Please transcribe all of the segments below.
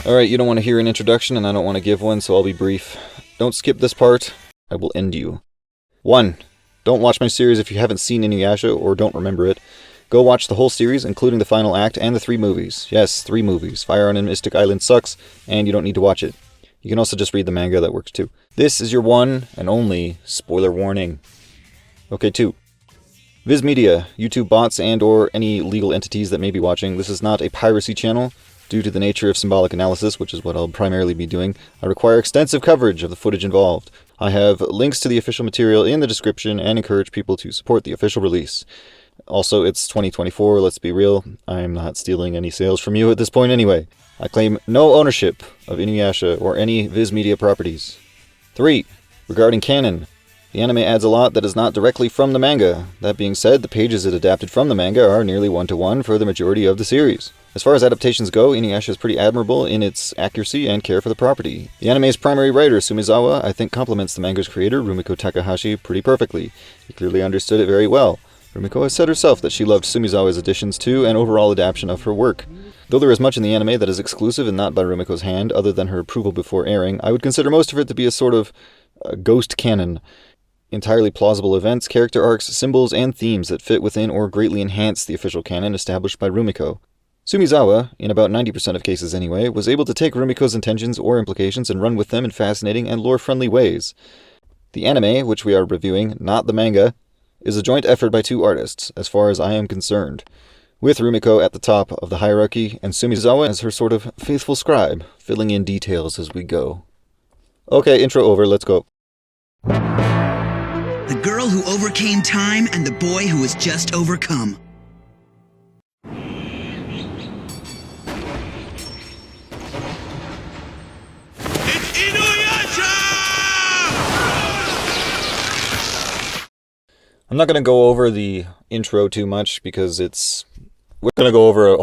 Alright, you don't want to hear an introduction, and I don't want to give one, so I'll be brief. Don't skip this part. I will end you. 1. Don't watch my series if you haven't seen InuYasha or don't remember it. Go watch the whole series, including the final act and the 3 movies. Yes, 3 movies. Fire on Mystic Island sucks, and you don't need to watch it. You can also just read the manga, that works too. This is your one and only spoiler warning. Okay, 2. Viz Media, YouTube bots and or any legal entities that may be watching, this is not a piracy channel. Due to the nature of symbolic analysis, which is what I'll primarily be doing, I require extensive coverage of the footage involved. I have links to the official material in the description and encourage people to support the official release. Also, it's 2024, let's be real. I'm not stealing any sales from you at this point anyway. I claim no ownership of InuYasha or any Viz Media properties. 3. Regarding canon. The anime adds a lot that is not directly from the manga. That being said, the pages it adapted from the manga are nearly one-to-one for the majority of the series. As far as adaptations go, InuYasha is pretty admirable in its accuracy and care for the property. The anime's primary writer, Sumizawa, I think complements the manga's creator, Rumiko Takahashi, pretty perfectly. He clearly understood it very well. Rumiko has said herself that she loved Sumizawa's additions to and overall adaptation of her work. Though there is much in the anime that is exclusive and not by Rumiko's hand, other than her approval before airing, I would consider most of it to be a sort of ghost canon. Entirely plausible events, character arcs, symbols, and themes that fit within or greatly enhance the official canon established by Rumiko. Sumizawa, in about 90% of cases anyway, was able to take Rumiko's intentions or implications and run with them in fascinating and lore-friendly ways. The anime, which we are reviewing, not the manga, is a joint effort by 2 artists, as far as I am concerned, with Rumiko at the top of the hierarchy and Sumizawa as her sort of faithful scribe, filling in details as we go. Okay, intro over, let's go. The girl who overcame time and the boy who was just overcome. I'm not going to go over the intro too much because we're going to go over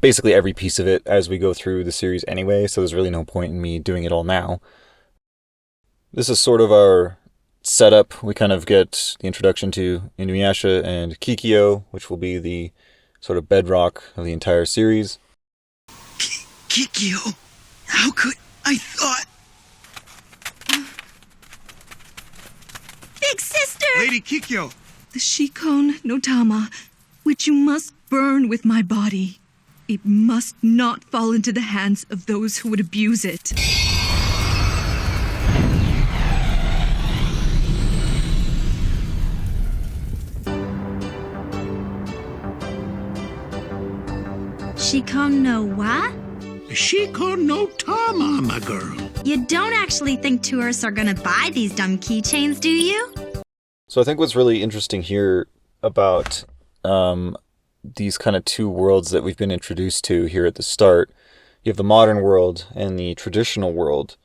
basically every piece of it as we go through the series anyway, so there's really no point in me doing it all now. This is sort of our setup. We kind of get the introduction to InuYasha and Kikyo, which will be the sort of bedrock of the entire series. Kikyo? How could I thought... Big sister! Lady Kikyo! The Shikon no Tama, which you must burn with my body. It must not fall into the hands of those who would abuse it. Shikon no what? Shikon no Tama, my girl. You don't actually think tourists are gonna buy these dumb keychains, do you? So I think what's really interesting here about these kind of 2 worlds that we've been introduced to here at the start, you have the modern world and the traditional world.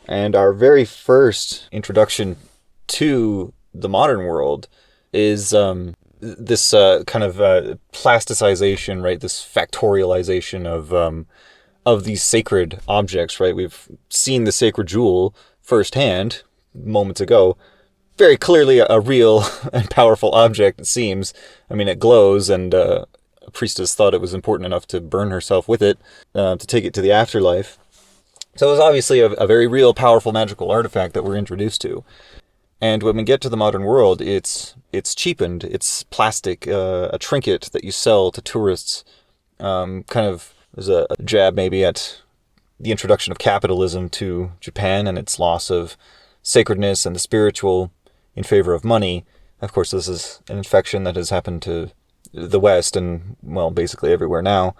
And our very first introduction to the modern world is this kind of plasticization, right? This factorialization of these sacred objects, right? We've seen the sacred jewel firsthand moments ago. Very clearly a real and powerful object, it seems. I mean, it glows, and a priestess thought it was important enough to burn herself with it, to take it to the afterlife. So it was obviously a very real, powerful, magical artifact that we're introduced to. And when we get to the modern world, it's cheapened, it's plastic, a trinket that you sell to tourists, kind of as a jab maybe at the introduction of capitalism to Japan and its loss of sacredness and the spiritual in favor of money. Of course, this is an infection that has happened to the West and, well, basically everywhere now.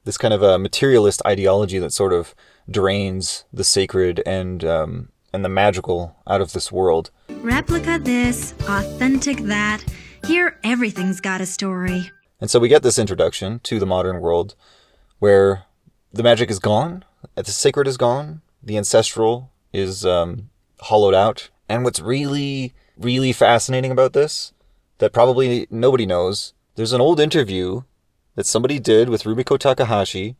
This kind of a materialist ideology that sort of drains the sacred and the magical out of this world. Replica this, authentic that. Here, everything's got a story. And so we get this introduction to the modern world where the magic is gone, the sacred is gone, the ancestral is hollowed out. And what's really, really fascinating about this, that probably nobody knows, there's an old interview that somebody did with Rumiko Takahashi.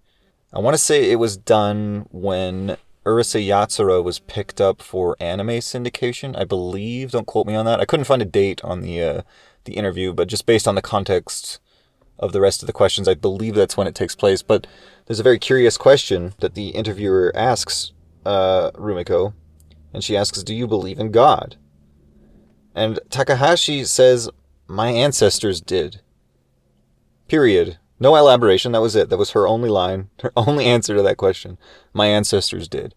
I want to say it was done when Urusei Yatsura was picked up for anime syndication, I believe. Don't quote me on that. I couldn't find a date on the interview, but just based on the context of the rest of the questions. I believe that's when it takes place, but there's a very curious question that the interviewer asks Rumiko, and she asks, do you believe in God? And Takahashi says, my ancestors did. Period. No elaboration, that was it. That was her only line, her only answer to that question. My ancestors did.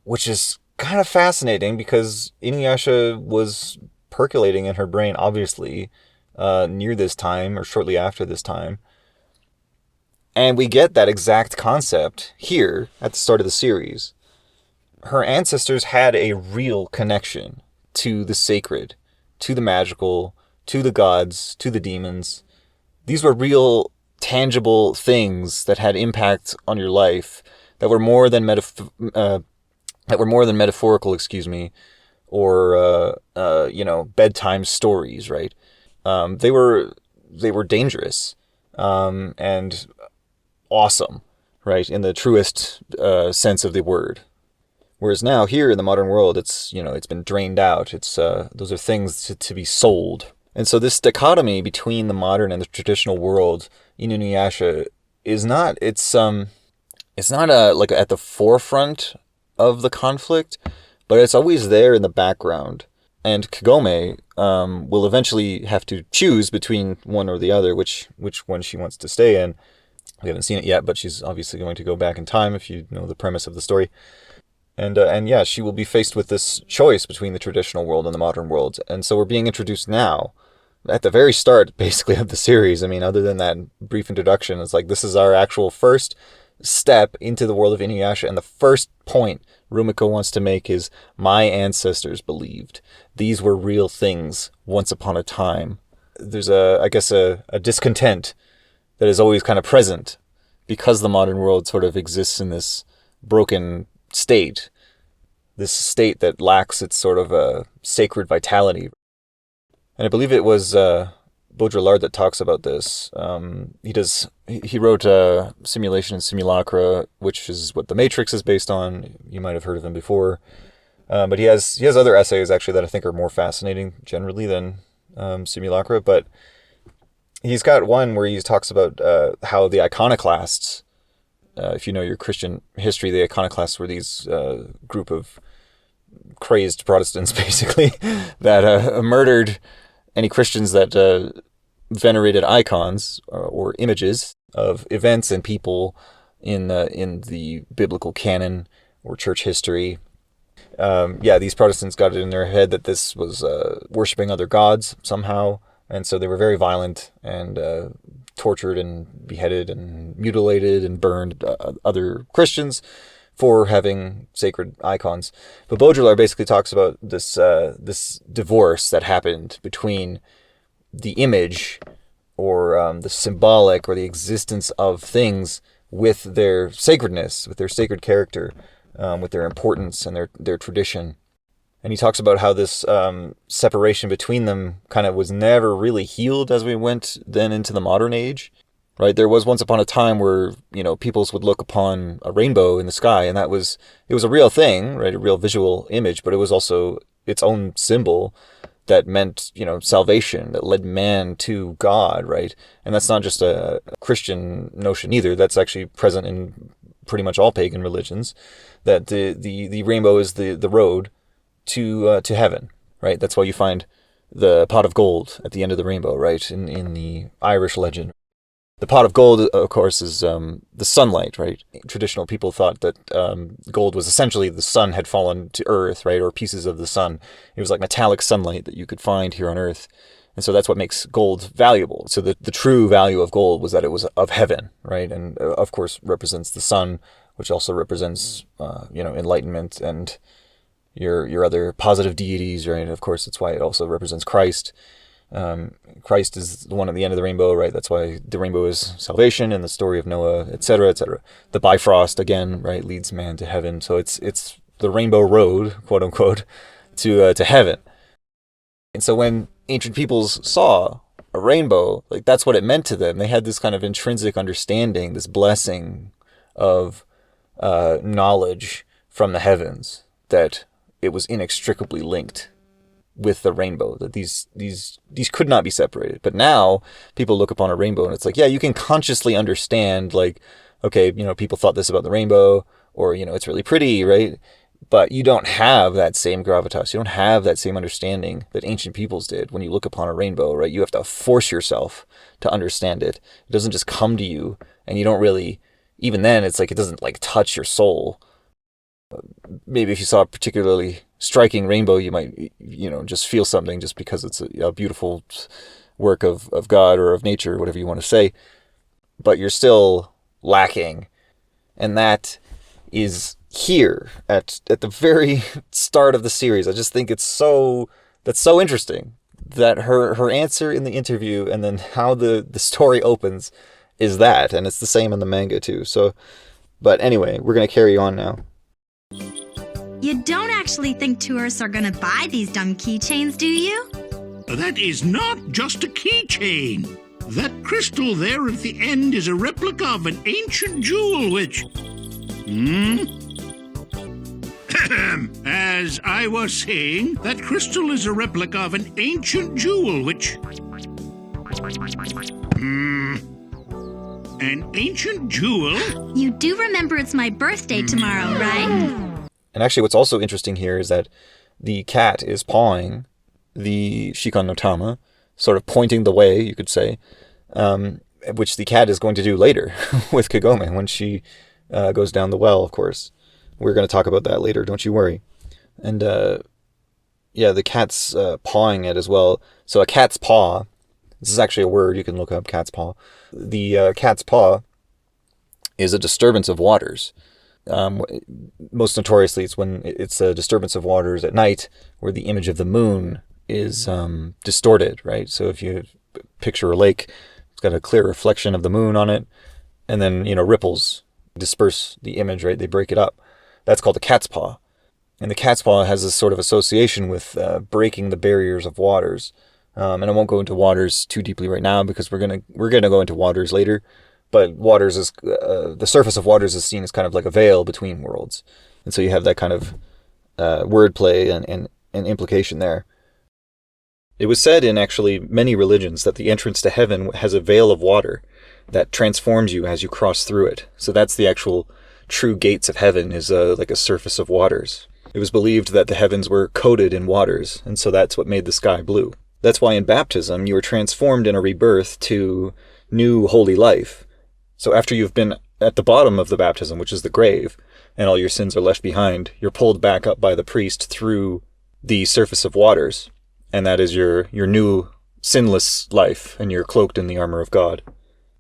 Which is kind of fascinating because InuYasha was percolating in her brain, obviously, near this time or shortly after this time. And we get that exact concept here at the start of the series. Her ancestors had a real connection to the sacred, to the magical, to the gods, to the demons. These were real, tangible things that had impact on your life, that were more than metaphorical, or bedtime stories, right? They were dangerous, and awesome, right, in the truest sense of the word. Whereas now, here in the modern world, it's been drained out. It's those are things to be sold. And so this dichotomy between the modern and the traditional world in InuYasha is not, it's not like at the forefront of the conflict, but it's always there in the background. And Kagome will eventually have to choose between one or the other, which one she wants to stay in. We haven't seen it yet, but she's obviously going to go back in time, if you know the premise of the story. And yeah, she will be faced with this choice between the traditional world and the modern world. And so we're being introduced now, at the very start, basically, of the series. I mean, other than that brief introduction, it's like this is our actual first step into the world of InuYasha. And the first point Rumiko wants to make is, my ancestors believed. These were real things once upon a time. There's a discontent that is always kind of present because the modern world sort of exists in this broken state, this state that lacks its sort of a sacred vitality. And I believe it was Baudrillard that talks about this. He wrote Simulation and Simulacra, which is what The Matrix is based on. You might have heard of him before. But he has other essays, actually, that I think are more fascinating generally than Simulacra. But he's got one where he talks about how the iconoclasts, if you know your Christian history, the iconoclasts were these group of crazed Protestants, basically, that murdered any Christians that venerated icons or images of events and people in the biblical canon or church history. These Protestants got it in their head that this was worshiping other gods somehow, and so they were very violent and tortured and beheaded and mutilated and burned other Christians for having sacred icons. But Baudrillard basically talks about this divorce that happened between the image or the symbolic or the existence of things with their sacredness, with their sacred character, with their importance and their tradition. And he talks about how this separation between them kind of was never really healed as we went then into the modern age. Right, there was once upon a time where, peoples would look upon a rainbow in the sky, and it was a real thing, right, a real visual image, but it was also its own symbol that meant, salvation, that led man to God, right? And that's not just a Christian notion either. That's actually present in pretty much all pagan religions, that the rainbow is the road to heaven, right? That's why you find the pot of gold at the end of the rainbow, right, in the Irish legend. The pot of gold, of course, is the sunlight, right? Traditional people thought that gold was essentially the sun had fallen to earth, right? Or pieces of the sun. It was like metallic sunlight that you could find here on earth. And so that's what makes gold valuable. So the true value of gold was that it was of heaven, right? And of course represents the sun, which also represents, enlightenment and your other positive deities, right? Of course, that's why it also represents Christ. Christ is the one at the end of the rainbow, right? That's why the rainbow is salvation and the story of Noah, etc., etc. The Bifrost, again, right, leads man to heaven. So it's the rainbow road, quote unquote, to heaven. And so when ancient peoples saw a rainbow, like that's what it meant to them. They had this kind of intrinsic understanding, this blessing of knowledge from the heavens, that it was inextricably linked with the rainbow, that these could not be separated. But now people look upon a rainbow and it's like, yeah, you can consciously understand, like, okay, people thought this about the rainbow, or, it's really pretty, right? But you don't have that same gravitas. You don't have that same understanding that ancient peoples did when you look upon a rainbow, right? You have to force yourself to understand it. It doesn't just come to you, and you don't really, even then, it's like it doesn't like touch your soul. Maybe if you saw a particularly striking rainbow, you might, just feel something just because it's a beautiful work of God or of nature, whatever you want to say. But you're still lacking. And that is here at the very start of the series. I just think that's so interesting that her answer in the interview and then how the story opens is that, and it's the same in the manga too. So, but anyway, we're going to carry on now. You don't actually think tourists are gonna buy these dumb keychains, do you? That is not just a keychain. That crystal there at the end is a replica of an ancient jewel which... As I was saying, that crystal is a replica of an ancient jewel which... An ancient jewel? You do remember it's my birthday tomorrow, right? And actually what's also interesting here is that the cat is pawing the Shikon no Tama, sort of pointing the way, you could say, which the cat is going to do later with Kagome when she goes down the well, of course. We're going to talk about that later, don't you worry. And yeah, the cat's pawing it as well. So a cat's paw, this is actually a word, you can look up cat's paw. The cat's paw is a disturbance of waters. Most notoriously, it's when it's a disturbance of waters at night where the image of the moon is distorted, right? So if you picture a lake, it's got a clear reflection of the moon on it, and then, ripples disperse the image, right? They break it up. That's called a cat's paw. And the cat's paw has this sort of association with breaking the barriers of waters. And I won't go into waters too deeply right now because we're gonna go into waters later. But waters is the surface of waters is seen as kind of like a veil between worlds, and so you have that kind of wordplay and implication there. It was said in actually many religions that the entrance to heaven has a veil of water that transforms you as you cross through it. So that's the actual true gates of heaven, is like a surface of waters. It was believed that the heavens were coated in waters, and so that's what made the sky blue. That's why in baptism you are transformed in a rebirth to new holy life. So after you've been at the bottom of the baptism, which is the grave, and all your sins are left behind, you're pulled back up by the priest through the surface of waters. And that is your new sinless life, and you're cloaked in the armor of God.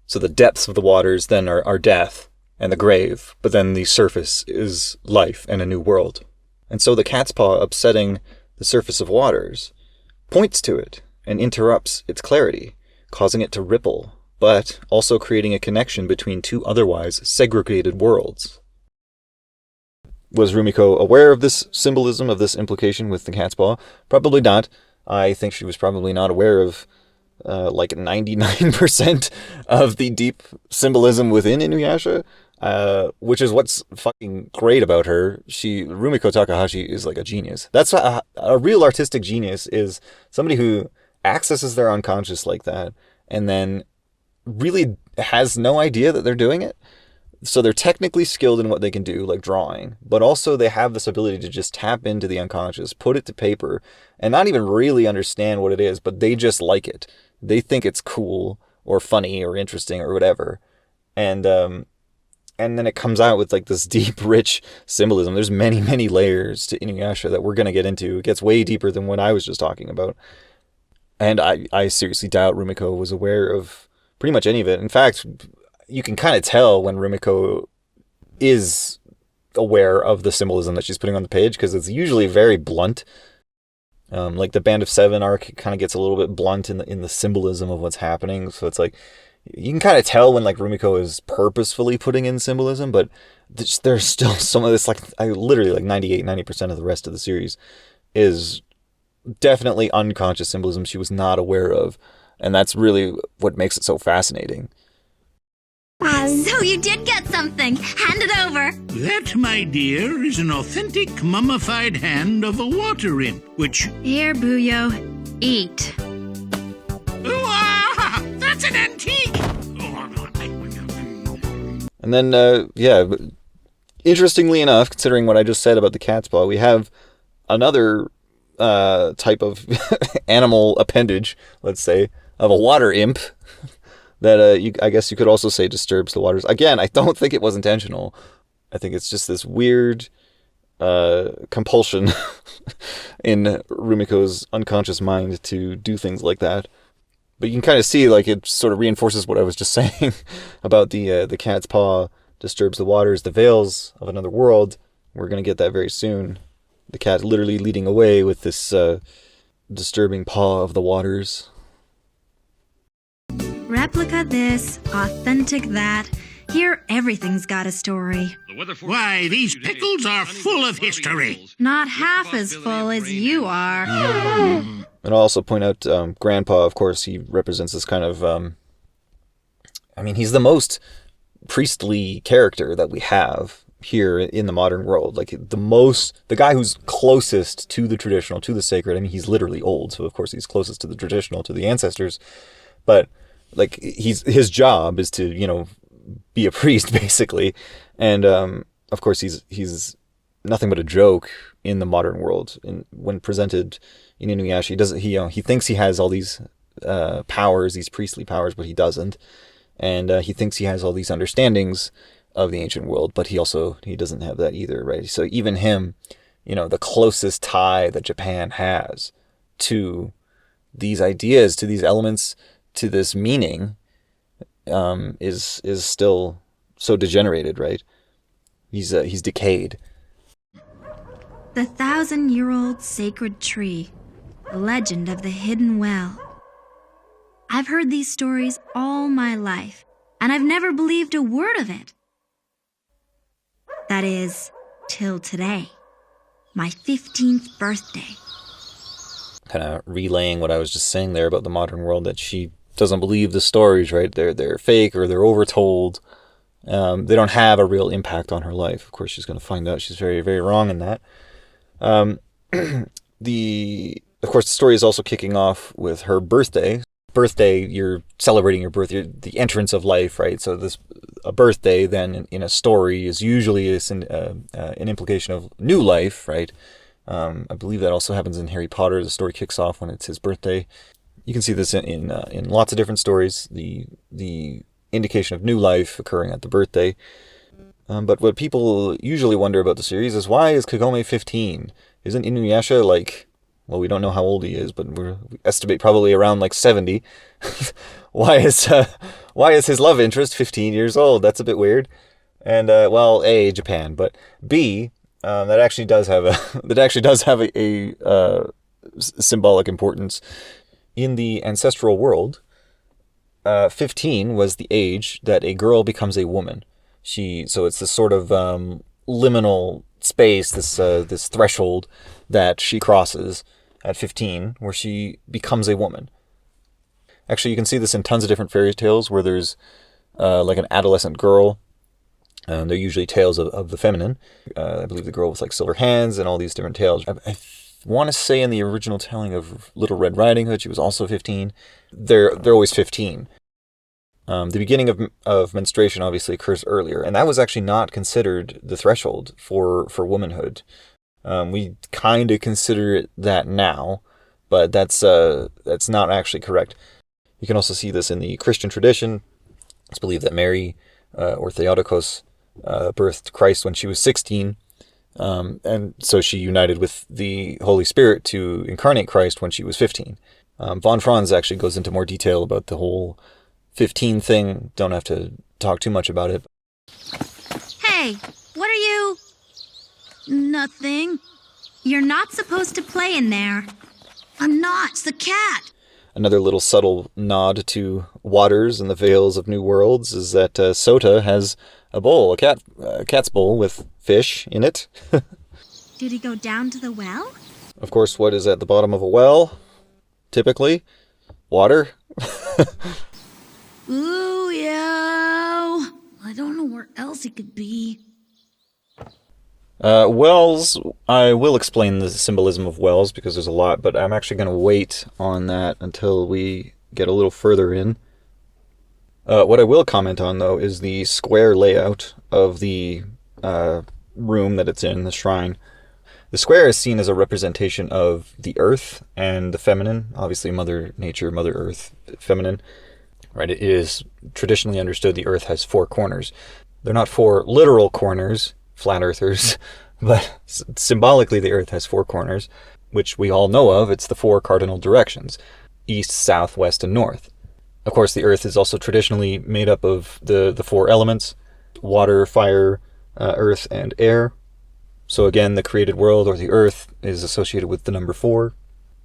So the depths of the waters then are death and the grave, but then the surface is life and a new world. And so the cat's paw upsetting the surface of waters points to it and interrupts its clarity, causing it to ripple, but also creating a connection between two otherwise segregated worlds. Was Rumiko aware of this symbolism, of this implication with the cat's paw? Probably not. I think she was probably not aware of like 99% of the deep symbolism within InuYasha, which is what's fucking great about her. Rumiko Takahashi is like a genius. That's a real artistic genius, is somebody who accesses their unconscious like that and then really has no idea that they're doing it. So they're technically skilled in what they can do, like drawing, but also they have this ability to just tap into the unconscious, put it to paper, and not even really understand what it is, but they just like it. They think it's cool or funny or interesting or whatever. And then it comes out with like this deep, rich symbolism. There's many, many layers to InuYasha that we're going to get into. It gets way deeper than what I was just talking about. And I seriously doubt Rumiko was aware of pretty much any of it. In fact, you can kind of tell when Rumiko is aware of the symbolism that she's putting on the page, because it's usually very blunt. Like the Band of Seven arc kind of gets a little bit blunt in the symbolism of what's happening. So it's like, you can kind of tell when like Rumiko is purposefully putting in symbolism, but there's still some of this, like literally like 90% of the rest of the series is definitely unconscious symbolism she was not aware of. And that's really what makes it so fascinating. So you did get something. Hand it over. That, my dear, is an authentic mummified hand of a water imp, which... Here, Buyo. Eat. Ah, that's an antique! And then, interestingly enough, considering what I just said about the cat's paw, we have another type of animal appendage, let's say, of a water imp that I guess you could also say disturbs the waters. Again, I don't think it was intentional. I think it's just this weird compulsion in Rumiko's unconscious mind to do things like that. But you can kind of see, like, it sort of reinforces what I was just saying about the cat's paw disturbs the waters, the veils of another world. We're going to get that very soon. The cat literally leading away with this disturbing paw of the waters. Replica this, authentic that. Here, everything's got a story. Why, these pickles are full of history. Not half as full as you are. And I'll also point out Grandpa, of course, he represents this kind of... he's the most priestly character that we have here in the modern world. Like, the guy who's closest to the traditional, to the sacred. I mean, he's literally old, so of course he's closest to the traditional, to the ancestors. But, like, his job is to, be a priest, basically. And, of course, he's nothing but a joke in the modern world. And when presented in InuYasha, he thinks he has all these powers, these priestly powers, but he doesn't. And he thinks he has all these understandings of the ancient world, but he doesn't have that either, right? So even him, the closest tie that Japan has to these ideas, to these elements, to this meaning, is still so degenerated, right? He's decayed. The 1,000-year-old sacred tree, the legend of the hidden well. I've heard these stories all my life, and I've never believed a word of it. That is, till today, my 15th birthday. Kind of relaying what I was just saying there about the modern world, that she doesn't believe the stories, right? They're fake, or they're overtold. They don't have a real impact on her life. Of course, she's going to find out she's very, very wrong in that. Of course, the story is also kicking off with her birthday. Birthday, you're celebrating your birth, the entrance of life, right? So a birthday then in a story is usually an implication of new life, right? I believe that also happens in Harry Potter. The story kicks off when it's his birthday. You can see this in lots of different stories, the indication of new life occurring at the birthday. But what people usually wonder about the series is, why is Kagome 15? Isn't InuYasha we don't know how old he is, but we estimate probably around 70. Why is his love interest 15 years old? That's a bit weird. And A, Japan, but B, that actually does have a symbolic importance. In the ancestral world, 15 was the age that a girl becomes a woman. So it's this sort of liminal space, this threshold that she crosses at 15, where she becomes a woman. Actually, you can see this in tons of different fairy tales where there's an adolescent girl. They're usually tales of the feminine. I believe the girl with silver hands and all these different tales. I want to say in the original telling of Little Red Riding Hood, she was also 15. They're always 15. The beginning of menstruation obviously occurs earlier, and that was actually not considered the threshold for womanhood. We kind of consider it that now, but that's not actually correct. You can also see this in the Christian tradition. It's believed that Mary, or Theotokos, birthed Christ when she was 16, and so she united with the Holy Spirit to incarnate Christ when she was 15. Von Franz actually goes into more detail about the whole 15 thing. Don't have to talk too much about it. Hey, what are you... Nothing. You're not supposed to play in there. I'm not. It's the cat. Another little subtle nod to waters and the veils of new worlds is that Sota has a bowl, a cat's bowl with fish in it. Did he go down to the well? Of course, what is at the bottom of a well? Typically, water. Ooh, yo. else it could be. Wells, I will explain the symbolism of wells because there's a lot, but I'm actually going to wait on that until we get a little further in. What I will comment on, though, is the square layout of the room that it's in, the shrine. The square is seen as a representation of the earth and the feminine, obviously Mother Nature, Mother Earth, feminine. Right? It is traditionally understood the earth has four corners. They're not four literal corners, flat earthers, but symbolically the earth has four corners, which we all know of. It's the four cardinal directions: east, south, west, and north. Of course, the earth is also traditionally made up of the four elements: water, fire, earth, and air. So again, the created world, or the earth, is associated with the number 4.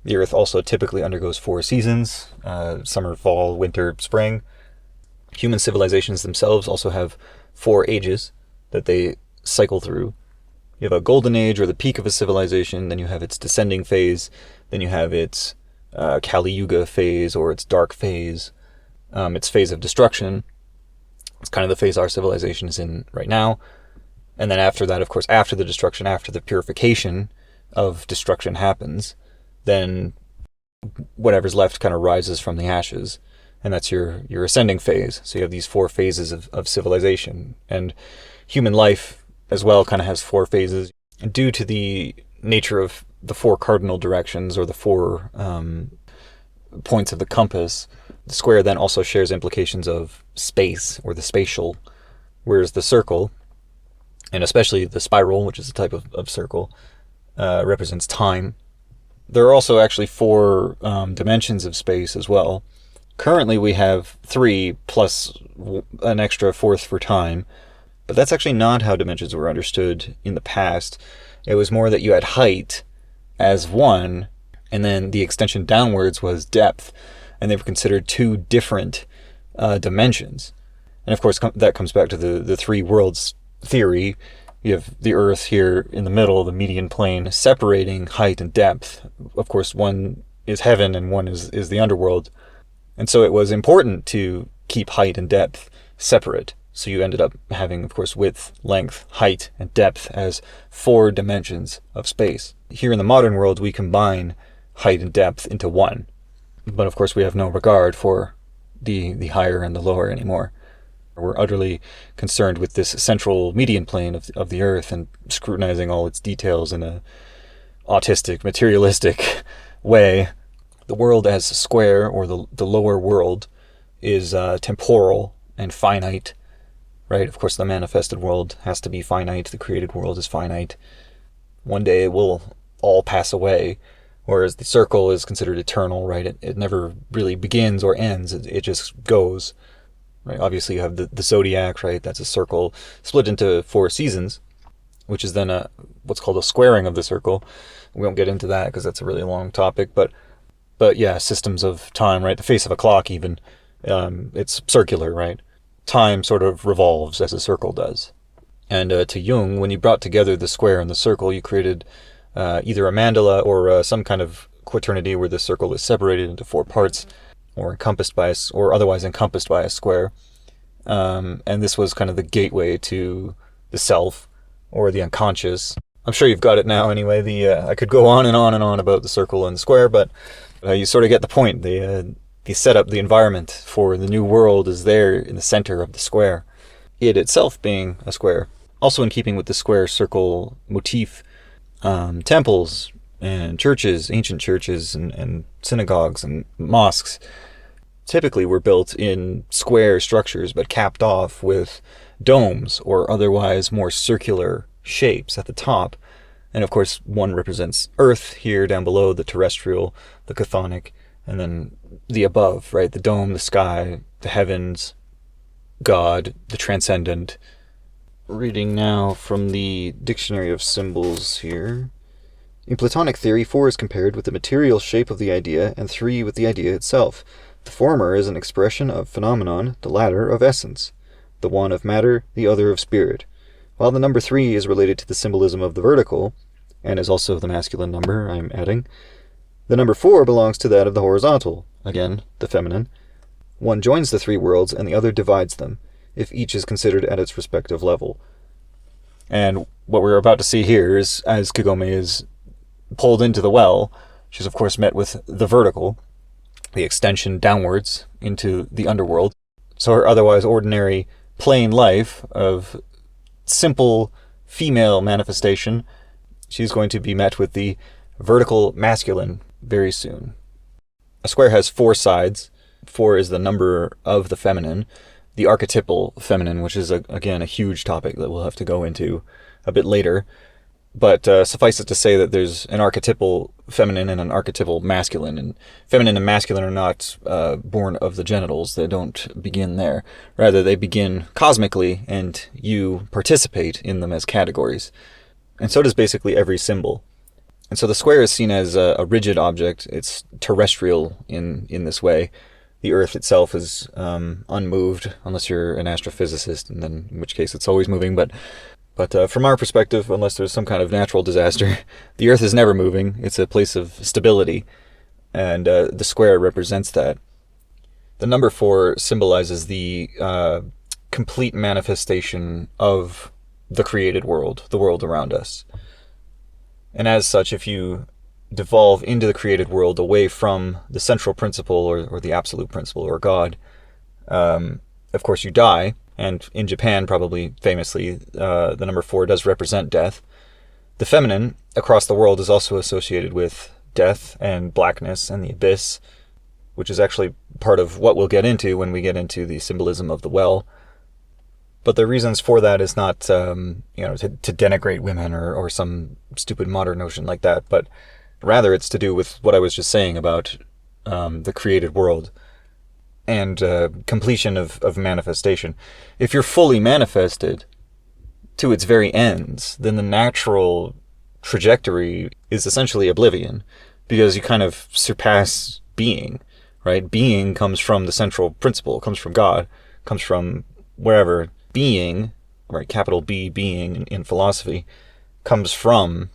The earth also typically undergoes 4 seasons: summer, fall, winter, spring. Human civilizations themselves also have 4 ages that they cycle through. You have a golden age, or the peak of a civilization, then you have its descending phase, then you have its Kali Yuga phase, or its dark phase, its phase of destruction. It's kind of the phase our civilization is in right now. And then after that, of course, after the destruction, after the purification of destruction happens, then whatever's left kind of rises from the ashes. And that's your ascending phase. So you have these 4 phases of civilization. And human life as well kind of has 4 phases. And due to the nature of the 4 cardinal directions, or the 4 points of the compass, the square then also shares implications of space, or the spatial, whereas the circle, and especially the spiral, which is a type of circle, represents time. There are also actually 4 dimensions of space as well. Currently we have 3 plus an extra 4th for time, but that's actually not how dimensions were understood in the past. It was more that you had height as 1, and then the extension downwards was depth, and they were considered 2 different dimensions. And of course that comes back to the 3 worlds theory. You have the earth here in the middle, the median plane, separating height and depth. Of course, one is heaven and one is the underworld. And so it was important to keep height and depth separate. So you ended up having, of course, width, length, height, and depth as 4 dimensions of space. Here in the modern world, we combine height and depth into 1. But of course, we have no regard for the higher and the lower anymore. We're utterly concerned with this central median plane of the earth and scrutinizing all its details in a autistic, materialistic way. The world as a square, or the lower world, is temporal and finite, right? Of course, the manifested world has to be finite. The created world is finite. One day it will all pass away, whereas the circle is considered eternal, right? It never really begins or ends. It just goes. Right, obviously you have the zodiac, right? That's a circle split into 4 seasons, which is then what's called a squaring of the circle. We won't get into that because that's a really long topic, but yeah, systems of time, right? The face of a clock even, it's circular, right? Time sort of revolves as a circle does. And to Jung, when you brought together the square and the circle, you created either a mandala or some kind of quaternity where the circle is separated into 4 parts, or encompassed by or otherwise encompassed by a square. And this was kind of the gateway to the self, or the unconscious. I'm sure you've got it now anyway. I could go on and on and on about the circle and the square, but you sort of get the point. The setup, the environment for the new world is there in the center of the square, it itself being a square. Also in keeping with the square circle motif, temples and churches, ancient churches and synagogues and mosques, typically were built in square structures, but capped off with domes or otherwise more circular shapes at the top. And of course, one represents Earth here down below, the terrestrial, the chthonic, and then the above, right? The dome, the sky, the heavens, God, the transcendent. Reading now from the Dictionary of Symbols here. In Platonic theory, 4 is compared with the material shape of the idea, and 3 with the idea itself. The former is an expression of phenomenon, the latter of essence, the one of matter, the other of spirit. While the number 3 is related to the symbolism of the vertical, and is also the masculine number, I'm adding, the number 4 belongs to that of the horizontal, again, the feminine. One joins the 3 worlds, and the other divides them. if each is considered at its respective level. And what we're about to see here is, as Kagome is pulled into the well, she's of course met with the vertical, the extension downwards into the underworld. So her otherwise ordinary, plain life of simple female manifestation, she's going to be met with the vertical masculine very soon. A square has 4 sides. 4 is the number of the feminine. The archetypal feminine, which is, again, a huge topic that we'll have to go into a bit later. But suffice it to say that there's an archetypal feminine and an archetypal masculine. And feminine and masculine are not born of the genitals. They don't begin there. Rather, they begin cosmically, and you participate in them as categories. And so does basically every symbol. And so the square is seen as a rigid object. It's terrestrial in this way. The Earth itself is unmoved, unless you're an astrophysicist, and then in which case it's always moving. But from our perspective, unless there's some kind of natural disaster, the Earth is never moving. It's a place of stability, and the square represents that. The number 4 symbolizes the complete manifestation of the created world, the world around us. And as such, if you devolve into the created world away from the central principle or the absolute principle or God, of course you die. And in Japan, probably famously, the number 4 does represent death. The feminine across the world is also associated with death and blackness and the abyss, which is actually part of what we'll get into when we get into the symbolism of the well. But the reasons for that is not, to denigrate women or some stupid modern notion like that, but rather it's to do with what I was just saying about the created world and completion of manifestation. If you're fully manifested to its very ends, then the natural trajectory is essentially oblivion, because you kind of surpass being, right? Being comes from the central principle, comes from God, comes from wherever. Being, right, capital B, being in philosophy, comes from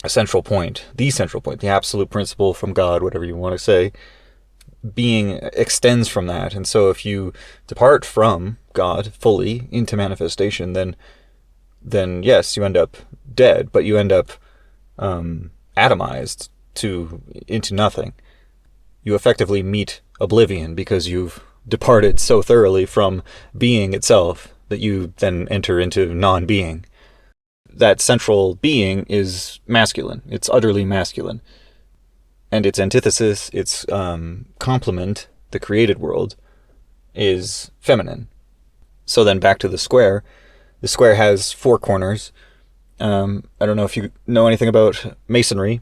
a central point, the absolute principle from God, whatever you want to say. Being extends from that. And so if you depart from God fully into manifestation, then yes, you end up dead, but you end up atomized into nothing. You effectively meet oblivion because you've departed so thoroughly from being itself that you then enter into non-being. That central being is masculine. It's utterly masculine. And its antithesis, its complement, the created world, is feminine. So then back to the square. The square has 4 corners. I don't know if you know anything about masonry.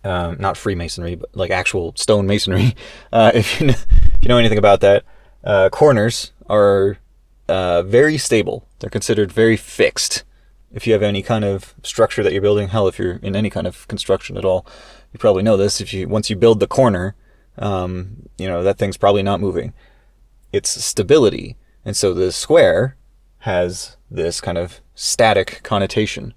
Not Freemasonry, but like actual stone masonry. If you know anything about that, corners are very stable. They're considered very fixed. If you have any kind of structure that you're building, hell, if you're in any kind of construction at all, you probably know this. Once you build the corner, that thing's probably not moving. It's stability. And so the square has this kind of static connotation.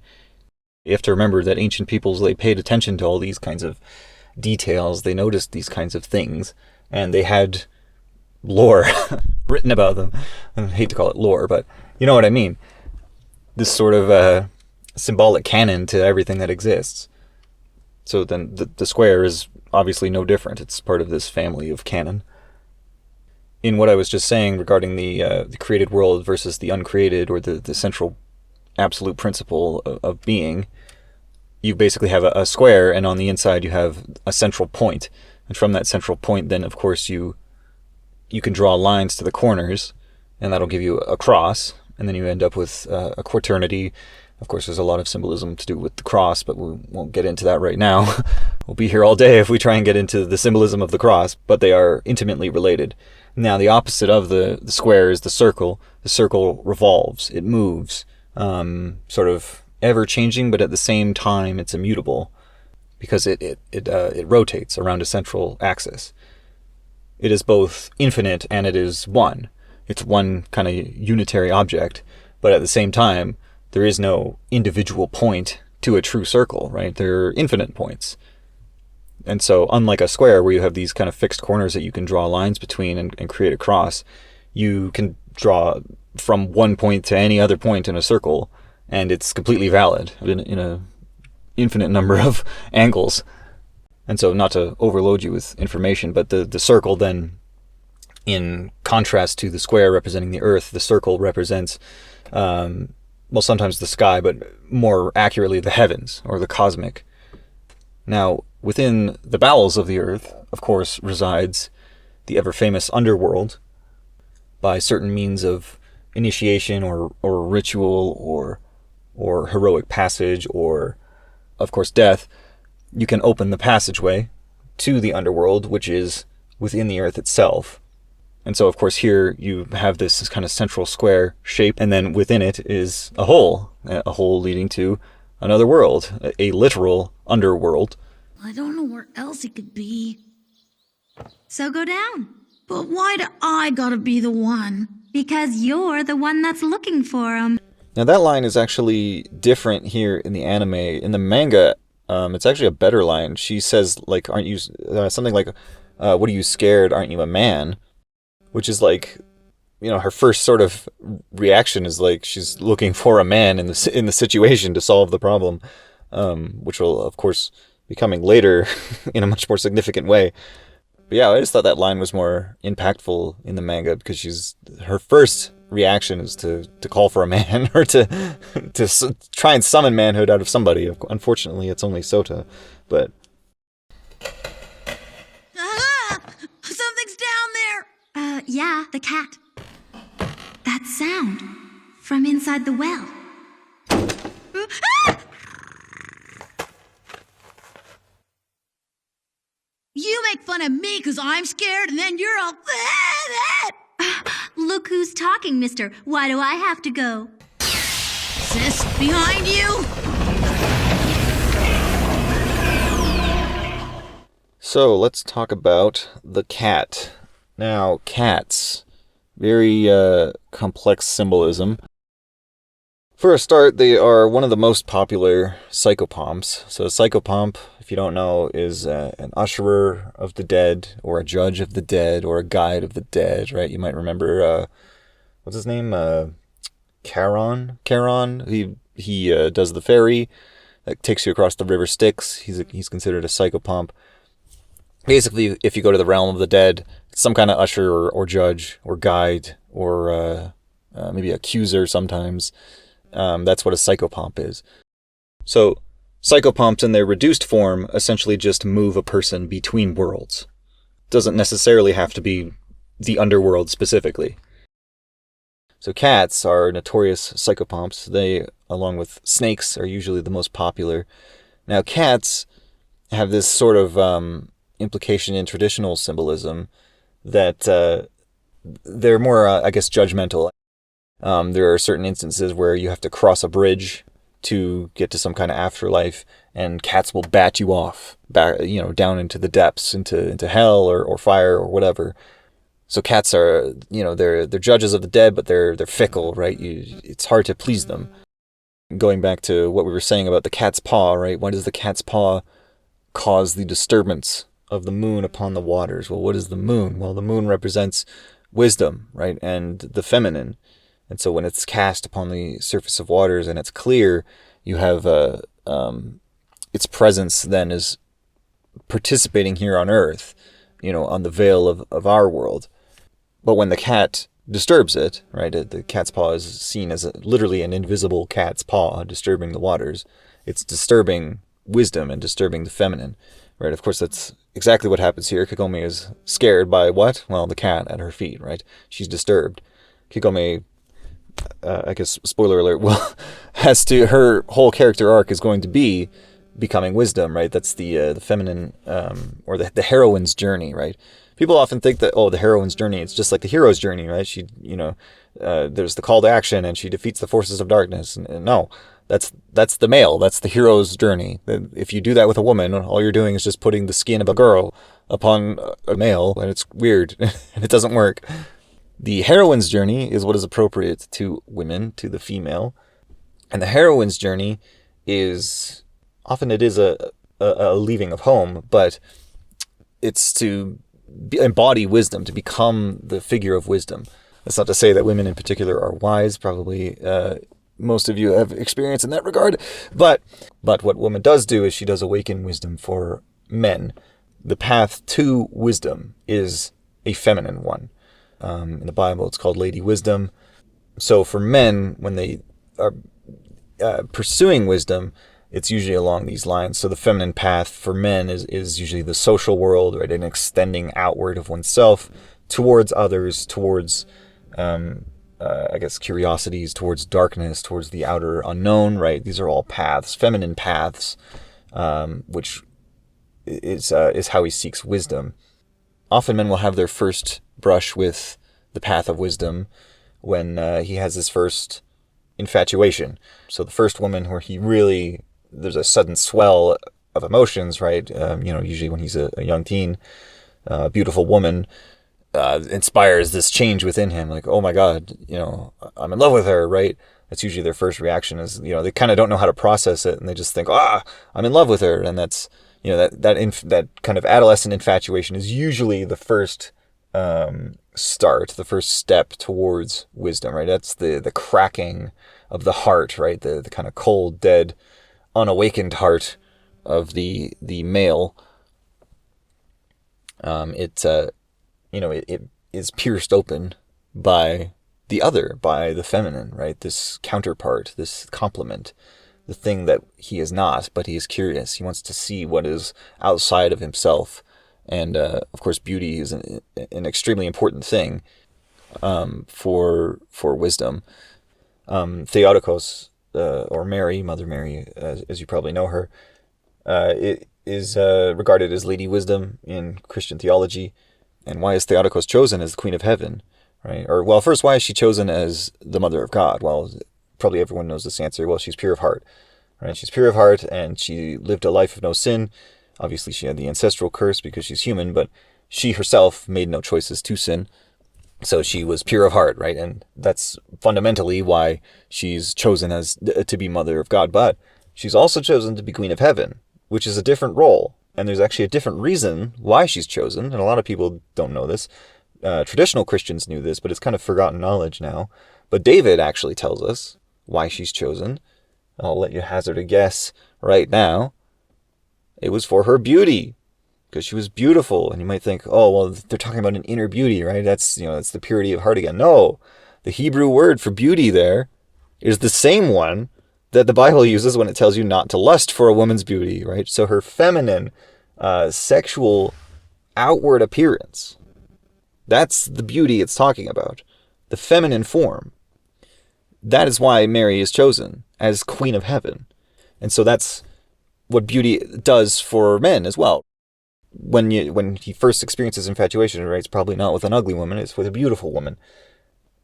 You have to remember that ancient peoples, they paid attention to all these kinds of details. They noticed these kinds of things, and they had lore written about them. I hate to call it lore, but you know what I mean. This sort of symbolic canon to everything that exists. So then the square is obviously no different. It's part of this family of canon. In what I was just saying regarding the created world versus the uncreated, or the central absolute principle of being, you basically have a square, and on the inside you have a central point. And from that central point, then of course you can draw lines to the corners, and that'll give you a cross, and then you end up with a quaternity. Of course, there's a lot of symbolism to do with the cross, but we won't get into that right now. We'll be here all day if we try and get into the symbolism of the cross, but they are intimately related. Now, the opposite of the square is the circle. The circle revolves. It moves, sort of ever-changing, but at the same time, it's immutable, because it rotates around a central axis. It is both infinite and it is one. It's one kind of unitary object, but at the same time, there is no individual point to a true circle, right? There are infinite points. And so, unlike a square where you have these kind of fixed corners that you can draw lines between and create a cross, you can draw from one point to any other point in a circle, and it's completely valid in a infinite number of angles. And so, not to overload you with information, but the circle then, in contrast to the square representing the earth, the circle represents, well, sometimes the sky, but more accurately the heavens, or the cosmic. Now, within the bowels of the earth, of course, resides the ever-famous underworld. By certain means of initiation or ritual or heroic passage or, of course, death, you can open the passageway to the underworld, which is within the earth itself. And so, of course, here you have this kind of central square shape, and then within it is a hole leading to another world, a literal underworld. I don't know where else he could be. So go down. But why do I gotta be the one? Because you're the one that's looking for him. Now, that line is actually different here in the anime. In the manga, it's actually a better line. She says, like, aren't you, something like, what are you scared? Aren't you a man? Which is like, her first sort of reaction is like she's looking for a man in the situation to solve the problem, which will, of course, be coming later in a much more significant way. But yeah, I just thought that line was more impactful in the manga because her first reaction is to call for a man or to try and summon manhood out of somebody. Unfortunately, it's only Sota, but Something's down there! Yeah, the cat. That sound from inside the well. You make fun of me because I'm scared, and then you're all... Look who's talking, mister. Why do I have to go? Sis, behind you! So, let's talk about the cat. Now, cats. Very complex symbolism. For a start, they are one of the most popular psychopomps. So a psychopomp, if you don't know, is an usherer of the dead, or a judge of the dead, or a guide of the dead, right? You might remember, what's his name? Charon? He does the ferry that takes you across the river Styx. He's considered a psychopomp. Basically, if you go to the realm of the dead, some kind of usher or judge or guide or maybe accuser sometimes. That's what a psychopomp is. So, psychopomps in their reduced form essentially just move a person between worlds. Doesn't necessarily have to be the underworld specifically. So cats are notorious psychopomps. They, along with snakes, are usually the most popular. Now, cats have this sort of implication in traditional symbolism that they're more, I guess, judgmental. There are certain instances where you have to cross a bridge to get to some kind of afterlife, and cats will bat you off, back, down into the depths, into hell or fire or whatever. So cats are, they're judges of the dead, but they're fickle, right? It's hard to please them. Going back to what we were saying about the cat's paw, right? Why does the cat's paw cause the disturbance of the moon upon the waters? Well, what is the moon? Well, the moon represents wisdom, right? And the feminine. And so when it's cast upon the surface of waters and it's clear, you have its presence then is participating here on Earth, on the veil of our world. But when the cat disturbs it, right, the cat's paw is seen as literally an invisible cat's paw disturbing the waters. It's disturbing wisdom and disturbing the feminine, right? Of course, that's exactly what happens here. Kagome is scared by what? Well, the cat at her feet, right? She's disturbed. Kagome, I guess, spoiler alert, well, her whole character arc is going to be becoming wisdom, right? That's the feminine, or the heroine's journey, right? People often think that, the heroine's journey, it's just like the hero's journey, right? She, there's the call to action and she defeats the forces of darkness. And no, that's the male. That's the hero's journey. If you do that with a woman, all you're doing is just putting the skin of a girl upon a male, and it's weird and it doesn't work. The heroine's journey is what is appropriate to women, to the female. And the heroine's journey is, often it is a leaving of home, but it's to embody wisdom, to become the figure of wisdom. That's not to say that women in particular are wise. Probably most of you have experience in that regard. But what woman does do is she does awaken wisdom for men. The path to wisdom is a feminine one. In the Bible, it's called Lady Wisdom. So for men, when they are pursuing wisdom, it's usually along these lines. So the feminine path for men is usually the social world, right? An extending outward of oneself towards others, towards, I guess, curiosities, towards darkness, towards the outer unknown, right? These are all paths, feminine paths, which is how he seeks wisdom. Often men will have their first brush with the path of wisdom when he has his first infatuation. So the first woman where there's a sudden swell of emotions, right? Usually when he's a young teen, a beautiful woman inspires this change within him. Like, oh my God, I'm in love with her, right? That's usually their first reaction is, they kind of don't know how to process it. And they just think, I'm in love with her. And that's, that kind of adolescent infatuation is usually the first start, the first step towards wisdom, right? That's the cracking of the heart, right? The kind of cold, dead, unawakened heart of the male. It is pierced open by the other, by the feminine, right? This counterpart, this complement, the thing that he is not, but he is curious. He wants to see what is outside of himself. And, of course, beauty is an extremely important thing for wisdom. Theotokos, or Mary, Mother Mary, as you probably know her, is regarded as Lady Wisdom in Christian theology. And why is Theotokos chosen as the Queen of Heaven, right? Or, well, first, why is she chosen as the Mother of God? Well, probably everyone knows this answer. Well, she's pure of heart, right? She's pure of heart, and she lived a life of no sin. Obviously, she had the ancestral curse because she's human, but she herself made no choices to sin. So she was pure of heart, right? And that's fundamentally why she's chosen as to be Mother of God. But she's also chosen to be Queen of Heaven, which is a different role. And there's actually a different reason why she's chosen. And a lot of people don't know this. Traditional Christians knew this, but it's kind of forgotten knowledge now. But David actually tells us why she's chosen. I'll let you hazard a guess right now. It was for her beauty, because she was beautiful. And you might think, oh, well, they're talking about an inner beauty, right? That's the purity of heart again. No, the Hebrew word for beauty there is the same one that the Bible uses when it tells you not to lust for a woman's beauty, right? So her feminine, sexual, outward appearance, that's the beauty it's talking about. The feminine form. That is why Mary is chosen as Queen of Heaven. And so that's what beauty does for men as well. When he first experiences infatuation, right, it's probably not with an ugly woman, it's with a beautiful woman.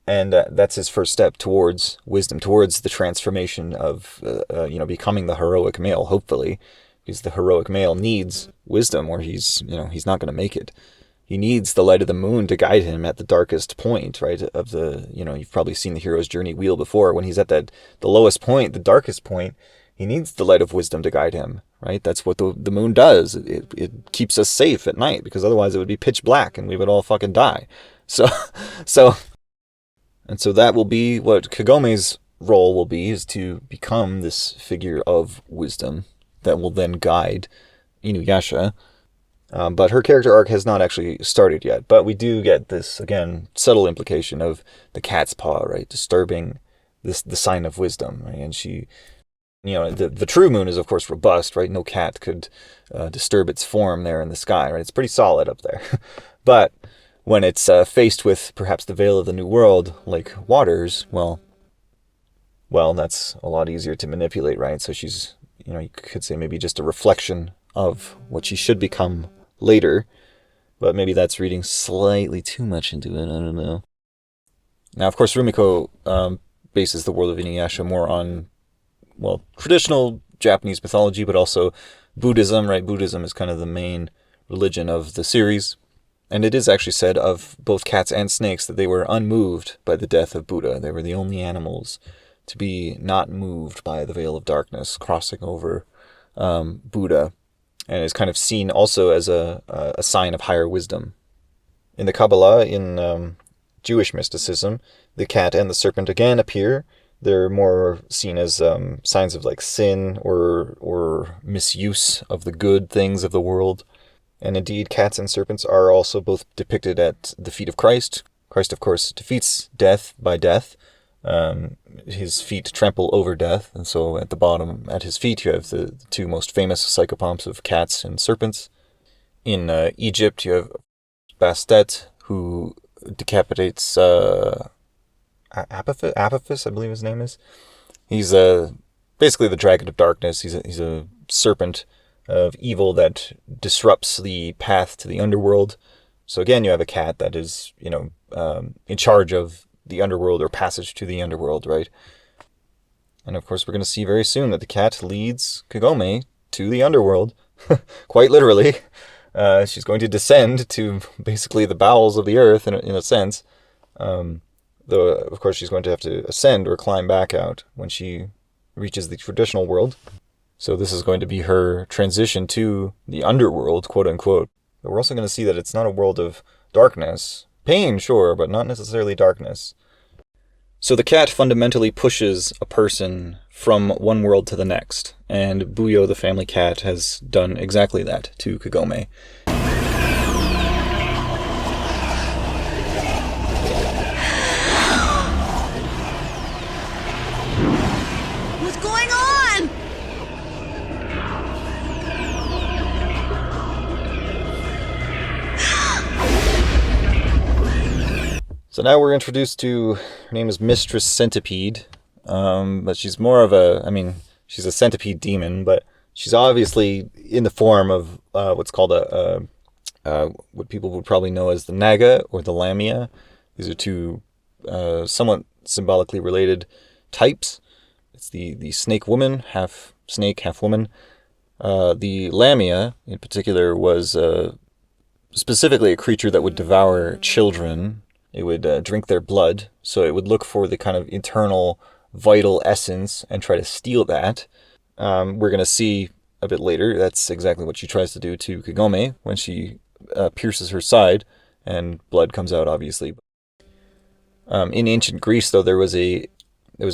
And that's his first step towards wisdom, towards the transformation of, becoming the heroic male, hopefully. Because the heroic male needs wisdom, or he's not going to make it. He needs the light of the moon to guide him at the darkest point, right, of the, you've probably seen the hero's journey wheel before. When he's at the lowest point, the darkest point, he needs the light of wisdom to guide him, right? That's what the moon does. It keeps us safe at night, because otherwise it would be pitch black and we would all fucking die. So that will be what Kagome's role will be, is to become this figure of wisdom that will then guide InuYasha. But her character arc has not actually started yet. But we do get this, again, subtle implication of the cat's paw, right? Disturbing the sign of wisdom, right? And she, the true moon is, of course, robust, right? No cat could disturb its form there in the sky, right? It's pretty solid up there. But when it's faced with perhaps the veil of the New World, like waters, well, that's a lot easier to manipulate, right? So she's, you could say maybe just a reflection of what she should become later, but maybe that's reading slightly too much into it. I don't know. Now, of course, Rumiko bases the world of InuYasha more on, traditional Japanese mythology, but also Buddhism, right? Buddhism is kind of the main religion of the series. And it is actually said of both cats and snakes that they were unmoved by the death of Buddha. They were the only animals to be not moved by the veil of darkness crossing over Buddha. And is kind of seen also as a sign of higher wisdom. In the Kabbalah, in Jewish mysticism, the cat and the serpent again appear. They're more seen as signs of like sin or misuse of the good things of the world. And indeed, cats and serpents are also both depicted at the feet of Christ. Christ, of course, defeats death by death. His feet trample over death, and so at the bottom, at his feet, you have the two most famous psychopomps of cats and serpents. In Egypt, you have Bastet, who decapitates Apophis, I believe his name is. He's basically the dragon of darkness. He's a serpent of evil that disrupts the path to the underworld. So again, you have a cat that is, in charge of the underworld or passage to the underworld, right? And of course, we're going to see very soon that the cat leads Kagome to the underworld, quite literally. She's going to descend to basically the bowels of the earth, in a sense. Though, of course, she's going to have to ascend or climb back out when she reaches the traditional world. So this is going to be her transition to the underworld, quote unquote. But we're also going to see that it's not a world of darkness. Pain, sure, but not necessarily darkness. So the cat fundamentally pushes a person from one world to the next, and Buyo the family cat has done exactly that to Kagome. What's going on? So now we're introduced to, her name is Mistress Centipede, but she's more of she's a centipede demon, but she's obviously in the form of what's called what people would probably know as the Naga or the Lamia. These are two somewhat symbolically related types. It's the snake woman, half snake, half woman. The Lamia, in particular, was specifically a creature that would devour children. It would drink their blood, so it would look for the kind of internal, vital essence and try to steal that. We're going to see a bit later, that's exactly what she tries to do to Kagome when she pierces her side, and blood comes out, obviously. In ancient Greece, though, there was a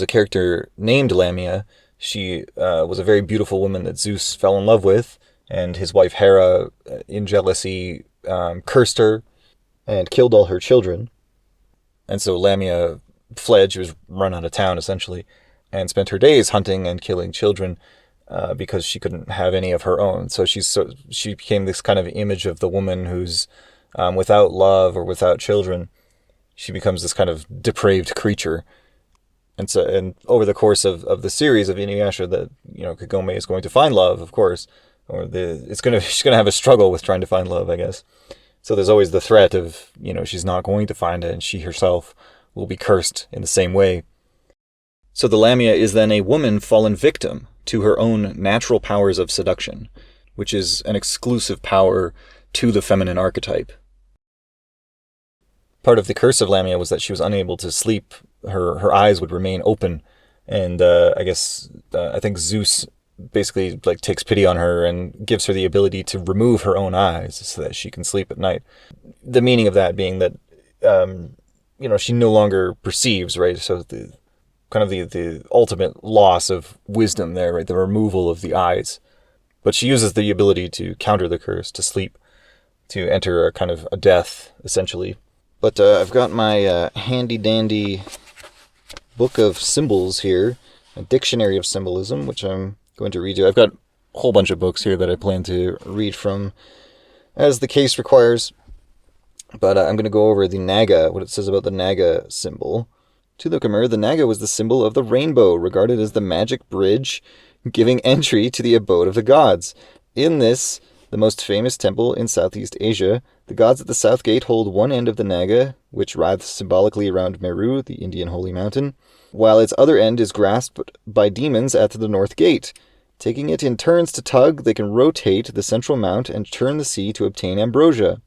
character named Lamia. She was a very beautiful woman that Zeus fell in love with, and his wife Hera, in jealousy, cursed her and killed all her children. And so Lamia fled. She was run out of town, essentially, and spent her days hunting and killing children because she couldn't have any of her own. So she became this kind of image of the woman who's without love or without children. She becomes this kind of depraved creature. And over the course of the series of InuYasha, that Kagome is going to find love, of course, or she's gonna have a struggle with trying to find love, I guess. So there's always the threat of, she's not going to find it, and she herself will be cursed in the same way. So the Lamia is then a woman fallen victim to her own natural powers of seduction, which is an exclusive power to the feminine archetype. Part of the curse of Lamia was that she was unable to sleep. Her eyes would remain open, and I think Zeus basically takes pity on her and gives her the ability to remove her own eyes so that she can sleep at night. The meaning of that being that she no longer perceives, right? So the ultimate loss of wisdom there, right? The removal of the eyes. But she uses the ability to counter the curse, to sleep, to enter a kind of a death, essentially. But I've got my handy dandy book of symbols here, a dictionary of symbolism, which I'm going to read you. I've got a whole bunch of books here that I plan to read from as the case requires. But I'm going to go over the Naga, what it says about the Naga symbol. To the Khmer, the Naga was the symbol of the rainbow, regarded as the magic bridge giving entry to the abode of the gods. In this, the most famous temple in Southeast Asia, the gods at the south gate hold one end of the Naga, which writhes symbolically around Meru, the Indian holy mountain, while its other end is grasped by demons at the north gate. Taking it in turns to tug, they can rotate the central mount and turn the sea to obtain ambrosia,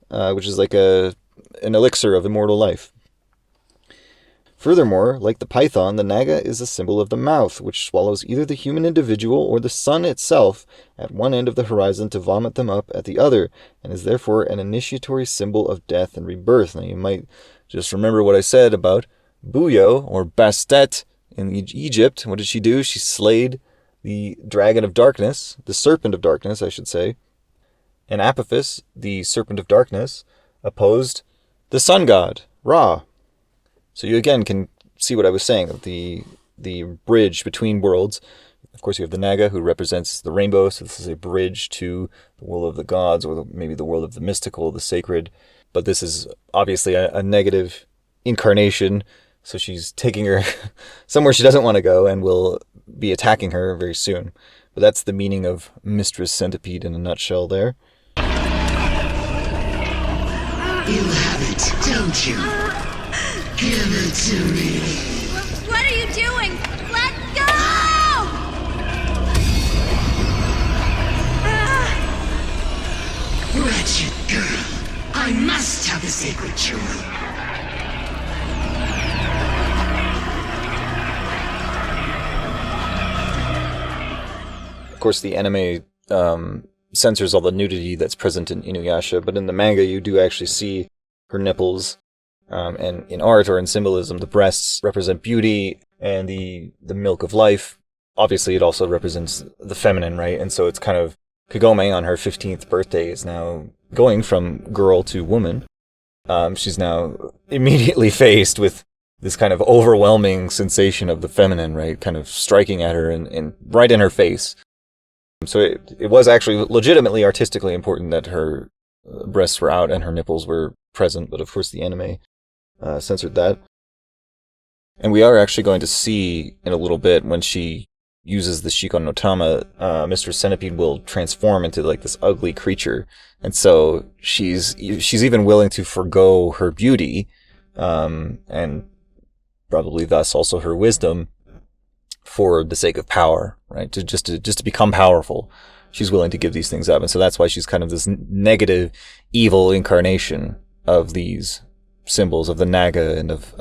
which is like an elixir of immortal life. Furthermore, like the python, the Naga is a symbol of the mouth, which swallows either the human individual or the sun itself at one end of the horizon to vomit them up at the other, and is therefore an initiatory symbol of death and rebirth. Now you might Just remember what I said about Buyo, or Bastet, in Egypt. What did she do? She slayed the dragon of darkness, the serpent of darkness, I should say. And Apophis, the serpent of darkness, opposed the sun god, Ra. So you again can see what I was saying, the bridge between worlds. Of course, you have the Naga, who represents the rainbow, so this is a bridge to the world of the gods, or maybe the world of the mystical, the sacred. But this is obviously a negative incarnation, so she's taking her somewhere she doesn't want to go and will be attacking her very soon. But that's the meaning of Mistress Centipede in a nutshell there. You have it, don't you? Give it to me. What are you doing? Let go! Wretched girl, I must have the sacred jewel. Of course, the anime censors all the nudity that's present in InuYasha, but in the manga you do actually see her nipples, and in art or in symbolism, the breasts represent beauty and the milk of life. Obviously, it also represents the feminine, right? And so it's kind of Kagome on her 15th birthday is now going from girl to woman. She's now immediately faced with this kind of overwhelming sensation of the feminine, right? Kind of striking at her and right in her face. So it was actually legitimately artistically important that her breasts were out and her nipples were present, but of course the anime censored that. And we are actually going to see in a little bit, when she uses the Shikon no Tama, Mistress Centipede will transform into like this ugly creature. And so she's even willing to forgo her beauty, and probably thus also her wisdom, for the sake of power, right? Just to become powerful. She's willing to give these things up. And so that's why she's kind of this negative, evil incarnation of these symbols of the Naga and of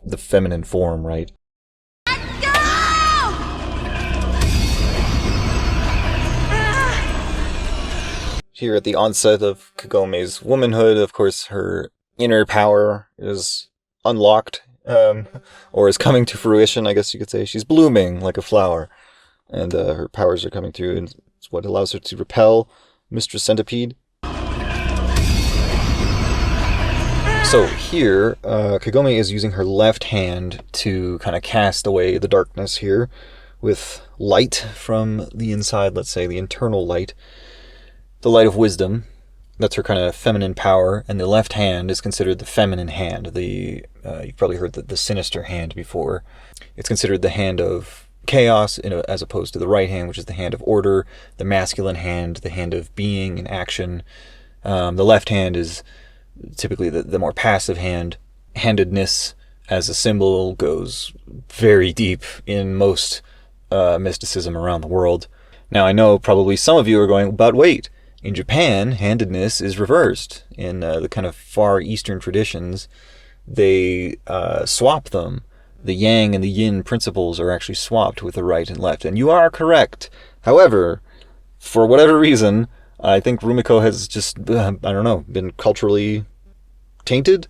the feminine form, right? Here at the onset of Kagome's womanhood, of course, her inner power is unlocked, or is coming to fruition, I guess you could say. She's blooming like a flower, and her powers are coming through, and it's what allows her to repel Mistress Centipede. So here, Kagome is using her left hand to kind of cast away the darkness here with light from the inside, let's say, the internal light, the light of wisdom. That's her kind of feminine power, and the left hand is considered the feminine hand. You've probably heard the sinister hand before. It's considered the hand of chaos, as opposed to the right hand, which is the hand of order, the masculine hand, the hand of being and action. The left hand is typically the more passive hand. Handedness as a symbol goes very deep in most mysticism around the world. Now, I know probably some of you are going, but wait, in Japan, handedness is reversed. In the kind of far eastern traditions, they swap them. The yang and the yin principles are actually swapped with the right and left. And you are correct. However, for whatever reason, I think Rumiko has just, been culturally tainted?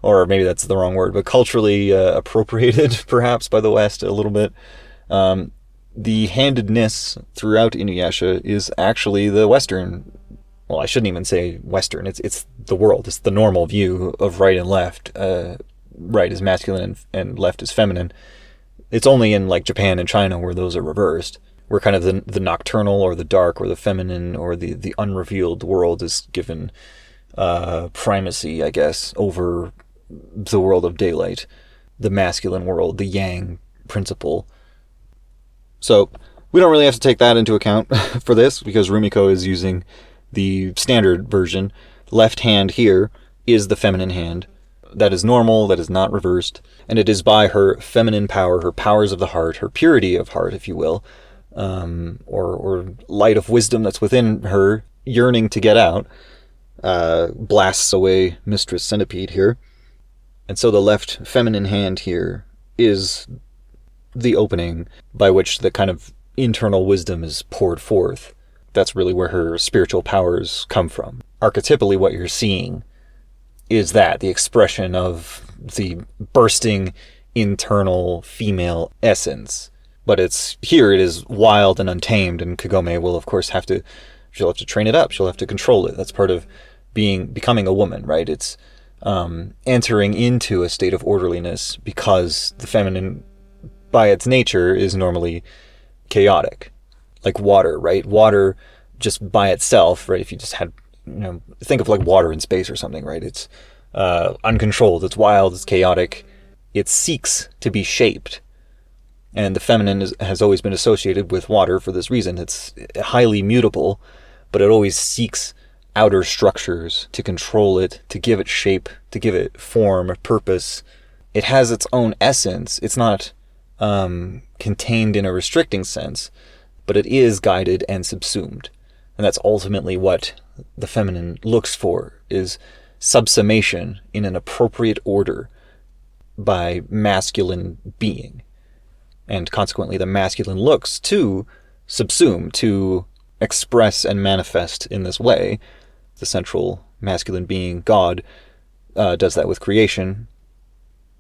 Or maybe that's the wrong word, but culturally appropriated, perhaps, by the West a little bit. The handedness throughout InuYasha is actually the Western, well, I shouldn't even say Western, it's the world, it's the normal view of right and left. Right is masculine and left is feminine. It's only in like Japan and China where those are reversed, where kind of the nocturnal or the dark or the feminine or the unrevealed world is given primacy, I guess, over the world of daylight, the masculine world, the yang principle. So we don't really have to take that into account for this, because Rumiko is using the standard version. Left hand here is the feminine hand. That is normal, that is not reversed, and it is by her feminine power, her powers of the heart, her purity of heart, if you will, or light of wisdom that's within her, yearning to get out, blasts away Mistress Centipede here. And so the left feminine hand here is the opening by which the kind of internal wisdom is poured forth. That's really where her spiritual powers come from. Archetypally, what you're seeing is that, the expression of the bursting internal female essence. But it is wild and untamed, and Kagome will of course she'll have to train it up, she'll have to control it. That's part of becoming a woman, right? It's entering into a state of orderliness, because the feminine, by its nature, is normally chaotic. Like water, right? Water just by itself, right? If you just had, think of like water in space or something, right? It's uncontrolled, it's wild, it's chaotic. It seeks to be shaped. And the feminine has always been associated with water for this reason. It's highly mutable, but it always seeks outer structures to control it, to give it shape, to give it form, purpose. It has its own essence. It's not contained in a restricting sense, but it is guided and subsumed. And that's ultimately what the feminine looks for, is subsummation in an appropriate order by masculine being. And consequently, the masculine looks to subsume, to express and manifest in this way. The central masculine being, God, does that with creation.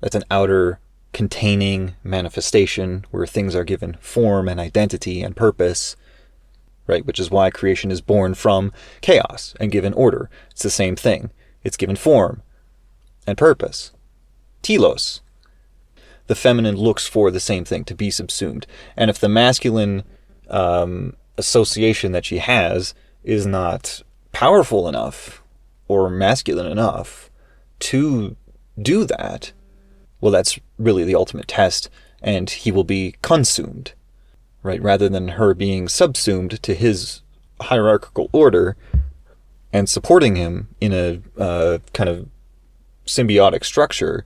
That's an outer containing manifestation where things are given form and identity and purpose, right? Which is why creation is born from chaos and given order. It's the same thing. It's given form and purpose. Telos. The feminine looks for the same thing, to be subsumed. And if the masculine association that she has is not powerful enough or masculine enough to do that, well, that's really the ultimate test, and he will be consumed, right? Rather than her being subsumed to his hierarchical order and supporting him in a kind of symbiotic structure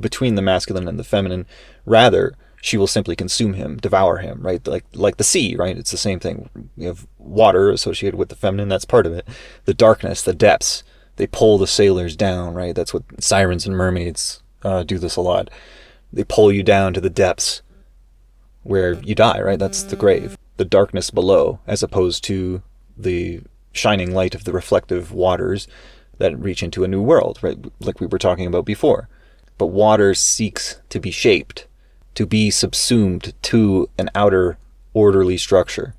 between the masculine and the feminine, rather she will simply consume him, devour him, right? Like the sea, right? It's the same thing. You have water associated with the feminine, that's part of it. The darkness, the depths, they pull the sailors down, right? That's what sirens and mermaids do this a lot. They pull you down to the depths where you die, right? That's the grave. The darkness below, as opposed to the shining light of the reflective waters that reach into a new world, right? Like we were talking about before. But water seeks to be shaped, to be subsumed to an outer orderly structure.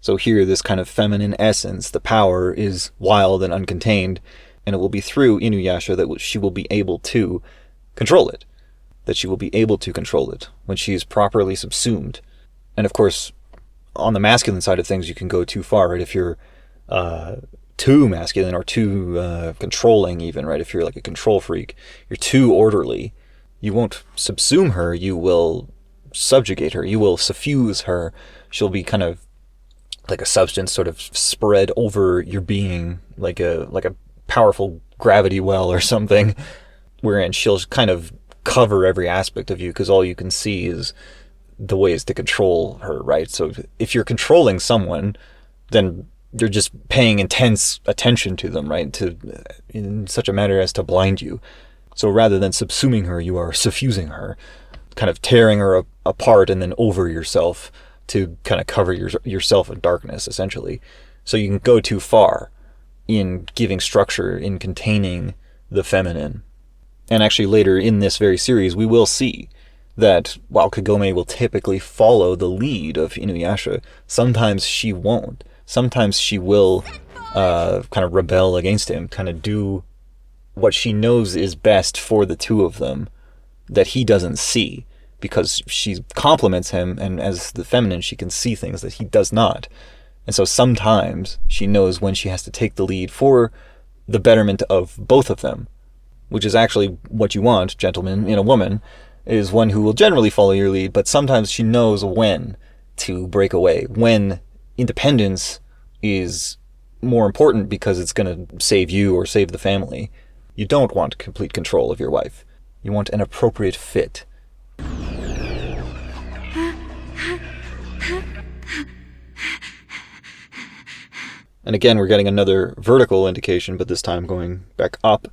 So here, this kind of feminine essence, the power, is wild and uncontained, and it will be through InuYasha that she will be able to control it. That she will be able to control it when she is properly subsumed. And of course, on the masculine side of things, you can go too far, right? If you're too masculine or too controlling even, right? If you're like a control freak, you're too orderly, you won't subsume her, you will subjugate her, you will suffuse her. She'll be kind of like a substance sort of spread over your being, like a powerful gravity well or something, wherein she'll kind of cover every aspect of you, because all you can see is the ways to control her, right? So if you're controlling someone, then you're just paying intense attention to them, right? In such a manner as to blind you. So rather than subsuming her, you are suffusing her, kind of tearing her apart and then over yourself to kind of cover yourself in darkness, essentially. So you can go too far in giving structure, in containing the feminine. And actually later in this very series, we will see that while Kagome will typically follow the lead of InuYasha, sometimes she won't. Sometimes she will kind of rebel against him, kind of do what she knows is best for the two of them that he doesn't see, because she complements him, and as the feminine, she can see things that he does not. And so sometimes she knows when she has to take the lead for the betterment of both of them, which is actually what you want, gentlemen, in a woman, is one who will generally follow your lead, but sometimes she knows when to break away, when independence is more important because it's going to save you or save the family. You don't want complete control of your wife. You want an appropriate fit. And again, we're getting another vertical indication, but this time going back up.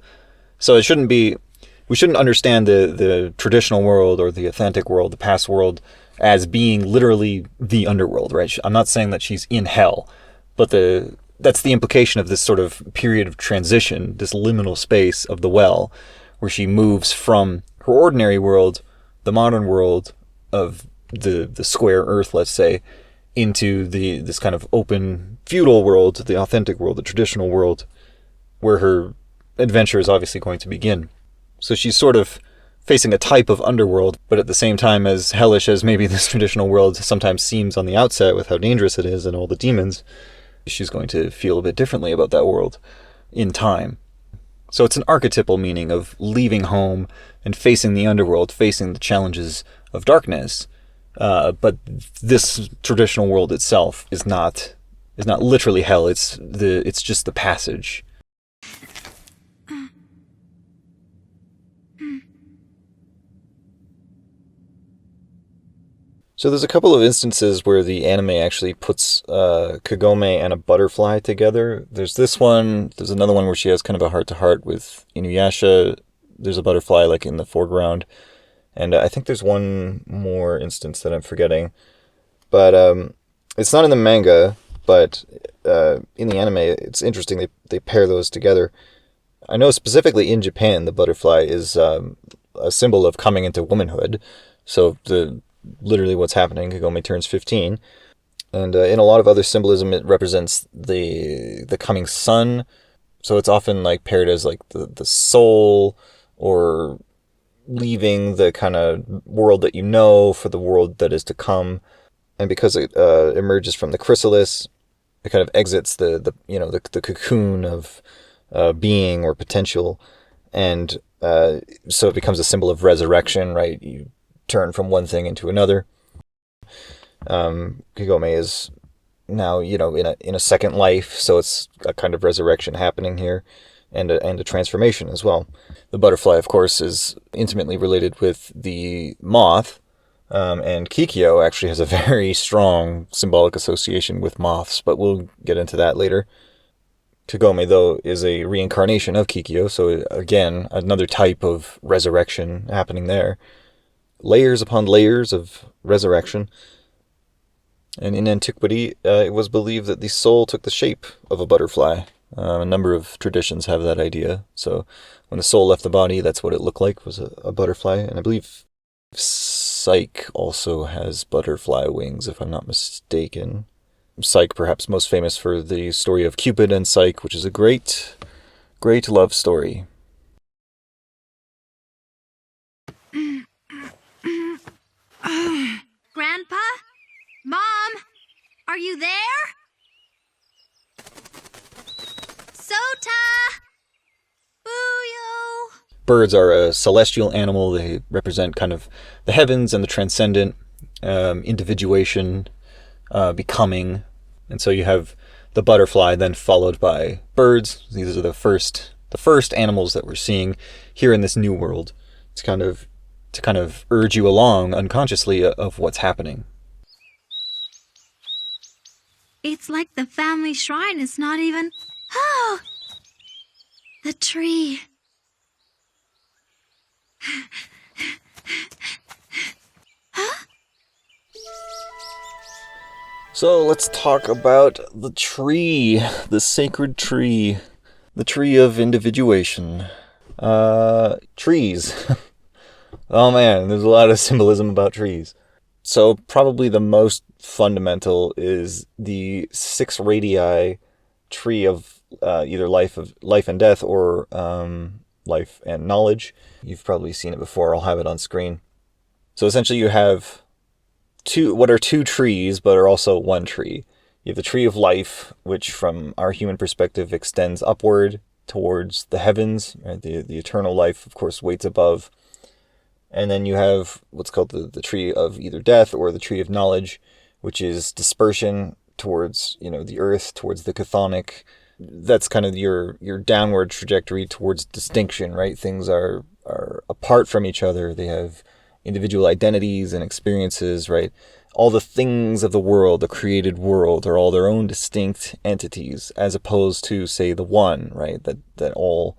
So we shouldn't understand the traditional world or the authentic world, the past world, as being literally the underworld, right? I'm not saying that she's in hell, but the that's the implication of this sort of period of transition, this liminal space of the well, where she moves from her ordinary world, the modern world of the square earth, let's say, into this kind of open feudal world, the authentic world, the traditional world, where her adventure is obviously going to begin. So she's sort of facing a type of underworld, but at the same time, as hellish as maybe this traditional world sometimes seems on the outset with how dangerous it is and all the demons, she's going to feel a bit differently about that world in time. So it's an archetypal meaning of leaving home and facing the underworld, facing the challenges of darkness. But this traditional world itself is not literally hell. It's just the passage. So there's a couple of instances where the anime actually puts Kagome and a butterfly together. There's this one. There's another one where she has kind of a heart-to-heart with InuYasha. There's a butterfly like in the foreground. And I think there's one more instance that I'm forgetting. But it's not in the manga, but in the anime, it's interesting. They pair those together. I know specifically in Japan, the butterfly is a symbol of coming into womanhood. So literally what's happening, Kagome turns 15. And in a lot of other symbolism, it represents the coming sun. So it's often like paired as like the soul, or leaving the kind of world that you know for the world that is to come. And because it emerges from the chrysalis, it kind of exits the cocoon of being or potential. And so it becomes a symbol of resurrection, right? You turn from one thing into another. Kagome is now, in a second life, so it's a kind of resurrection happening here, and a transformation as well. The butterfly, of course, is intimately related with the moth, and Kikyo actually has a very strong symbolic association with moths, but we'll get into that later. Kagome, though, is a reincarnation of Kikyo, so again, another type of resurrection happening there. Layers upon layers of resurrection. And in antiquity, it was believed that the soul took the shape of a butterfly. A number of traditions have that idea. So when the soul left the body, that's what it looked like, was a butterfly. And I believe Psyche also has butterfly wings, if I'm not mistaken. Psyche perhaps most famous for the story of Cupid and Psyche, which is a great, great love story. Grandpa? Mom? Are you there? Sota! Booyo! Birds are a celestial animal. They represent kind of the heavens and the transcendent, individuation, becoming. And so you have the butterfly then followed by birds. These are the first animals that we're seeing here in this new world. It's to kind of urge you along unconsciously of what's happening. It's like the family shrine is not even... Oh! The tree. Huh? So let's talk about the tree, the sacred tree, the tree of individuation. Trees. Oh man, there's a lot of symbolism about trees. So probably the most fundamental is the 6 radii tree of either life and death, or life and knowledge. You've probably seen it before. I'll have it on screen. So essentially you have two trees, but are also one tree. You have the tree of life, which from our human perspective extends upward towards the heavens. Right? The eternal life, of course, waits above. And then you have what's called the tree of either death or the tree of knowledge, which is dispersion towards, the earth, towards the chthonic. That's kind of your downward trajectory towards distinction, right? Things are apart from each other. They have individual identities and experiences, right? All the things of the world, the created world, are all their own distinct entities, as opposed to, say, the one, right? That all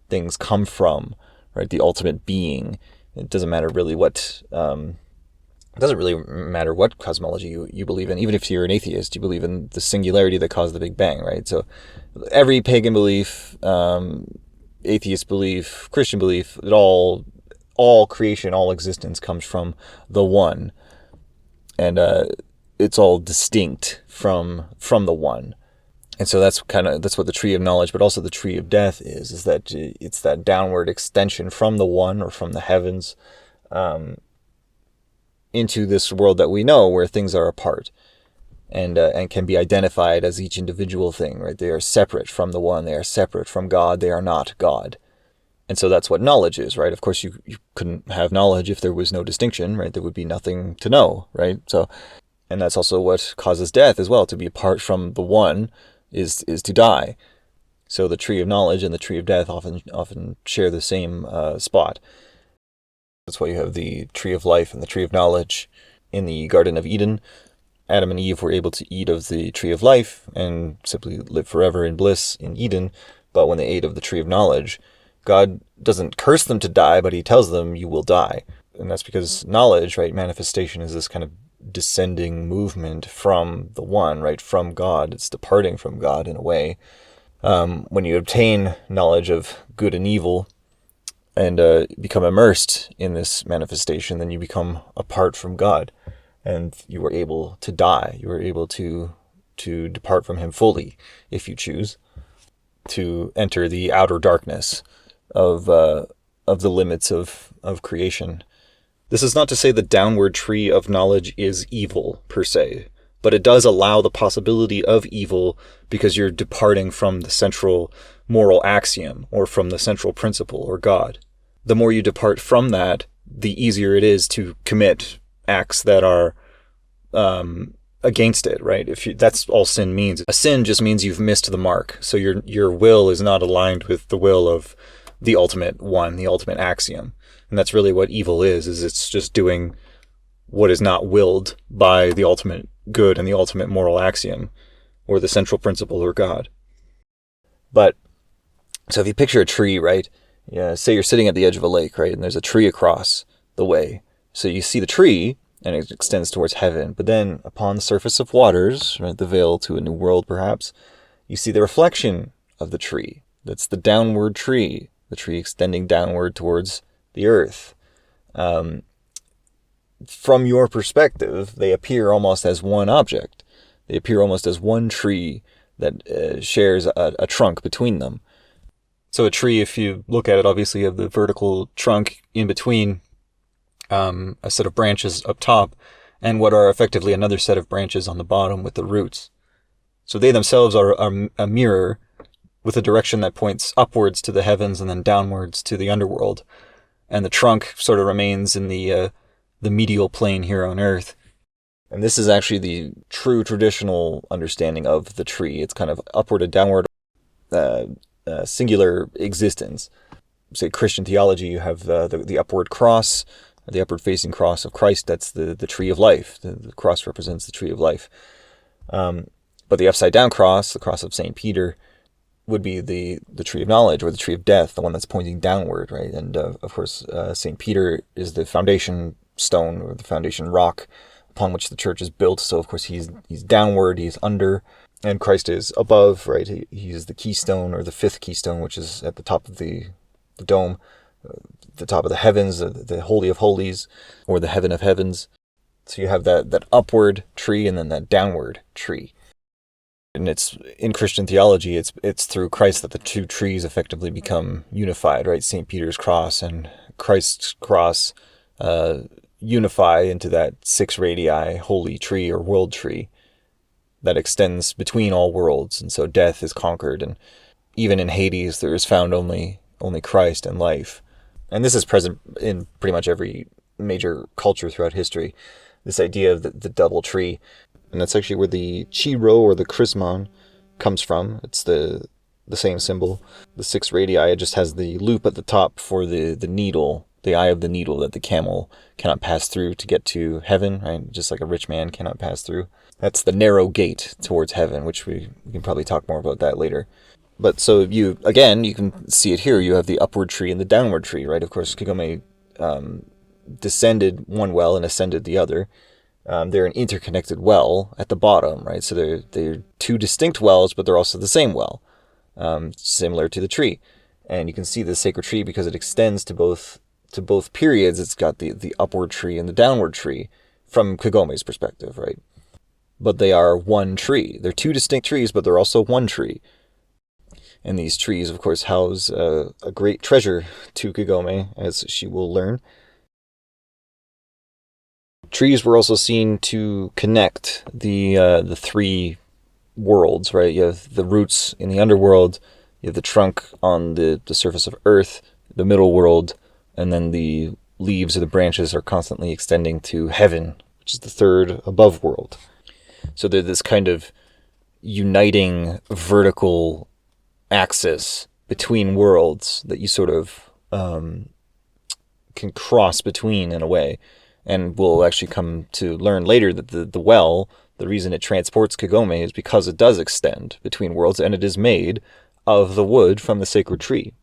things come from, right? The ultimate being. It doesn't matter really what It doesn't really matter what cosmology you believe in. Even if you're an atheist, you believe in the singularity that caused the Big Bang, right? So every pagan belief, atheist belief, Christian belief, all creation, all existence comes from the one. And it's all distinct from the one. And so that's what the tree of knowledge, but also the tree of death is that it's that downward extension from the one, or from the heavens, into this world that we know, where things are apart and can be identified as each individual thing, right? They are separate from the one, they are separate from God, they are not God. And so that's what knowledge is, right? Of course, you couldn't have knowledge if there was no distinction, right? There would be nothing to know, right? So, and that's also what causes death as well. To be apart from the one is to die. So the tree of knowledge and the tree of death often share the same spot. That's why you have the tree of life and the tree of knowledge in the Garden of Eden. Adam and Eve were able to eat of the tree of life and simply live forever in bliss in Eden. But when they ate of the tree of knowledge, God doesn't curse them to die, but he tells them, you will die. And that's because knowledge, right, manifestation, is this kind of descending movement from the one, right, from God. It's departing from God in a way. When you obtain knowledge of good and evil and become immersed in this manifestation, then you become apart from God, and you are able to die. You are able to depart from him fully, if you choose, to enter the outer darkness of the limits of creation. This is not to say the downward tree of knowledge is evil per se, but it does allow the possibility of evil because you're departing from the central moral axiom, or from the central principle, or God. The more you depart from that, the easier it is to commit acts that are against it, right? That's all sin means. A sin just means you've missed the mark. So your will is not aligned with the will of the ultimate one, the ultimate axiom. And that's really what evil is it's just doing what is not willed by the ultimate good and the ultimate moral axiom, or the central principle, or God. But, so if you picture a tree, right? Yeah, say you're sitting at the edge of a lake, right? And there's a tree across the way. So you see the tree, and it extends towards heaven. But then, upon the surface of waters, right, the veil to a new world perhaps, you see the reflection of the tree. That's the downward tree, the tree extending downward towards the earth. From your perspective, they appear almost as one object. They appear almost as one tree that shares a trunk between them. So a tree, if you look at it, obviously you have the vertical trunk in between a set of branches up top, and what are effectively another set of branches on the bottom with the roots. So they themselves are a mirror with a direction that points upwards to the heavens and then downwards to the underworld. And the trunk sort of remains in the medial plane here on Earth. And this is actually the true traditional understanding of the tree. It's kind of upward and downward, singular existence. Say Christian theology, you have the upward cross, the upward facing cross of Christ. That's the tree of life. The cross represents the tree of life. But the upside down cross, the cross of St. Peter, would be the tree of knowledge, or the tree of death, the one that's pointing downward, right? And of course, St. Peter is the foundation stone, or the foundation rock upon which the church is built. So of course he's downward, he's under, and Christ is above, right? He is the keystone, or the fifth keystone, which is at the top of the dome, the top of the heavens, the Holy of Holies, or the Heaven of Heavens. So you have that upward tree and then that downward tree. And it's in Christian theology, it's through Christ that the two trees effectively become unified, right? St. Peter's cross and Christ's cross unify into that 6 radii holy tree, or world tree, that extends between all worlds. And so death is conquered, and even in Hades there is found only Christ and life. And this is present in pretty much every major culture throughout history, this idea of the double tree. And that's actually where the Chi-Rho, or the Chrismon, comes from. It's the same symbol. The 6 radii, it just has the loop at the top for the needle, the eye of the needle that the camel cannot pass through to get to heaven, right? Just like a rich man cannot pass through. That's the narrow gate towards heaven, which we can probably talk more about that later. But so you can see it here. You have the upward tree and the downward tree, right? Of course, Kagome descended one well and ascended the other. They're an interconnected well at the bottom, right? So they're two distinct wells, but they're also the same well, similar to the tree. And you can see the sacred tree because it extends to both periods. It's got the upward tree and the downward tree from Kagome's perspective, right? But they are one tree. They're two distinct trees, but they're also one tree. And these trees, of course, house a great treasure to Kagome, as she will learn. Trees were also seen to connect the three worlds, right? You have the roots in the underworld, you have the trunk on the surface of Earth, the middle world, and then the leaves or the branches are constantly extending to heaven, which is the third above world. So they're this kind of uniting vertical axis between worlds that you sort of can cross between in a way. And we'll actually come to learn later that the well, the reason it transports Kagome is because it does extend between worlds, and it is made of the wood from the sacred tree.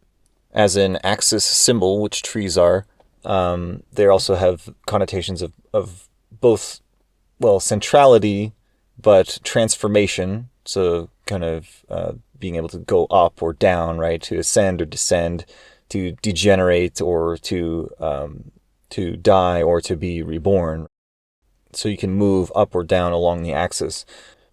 As an axis symbol, which trees are, they also have connotations of both, well, centrality, but transformation. So kind of being able to go up or down, right? To ascend or descend, to degenerate or to die or to be reborn. So you can move up or down along the axis.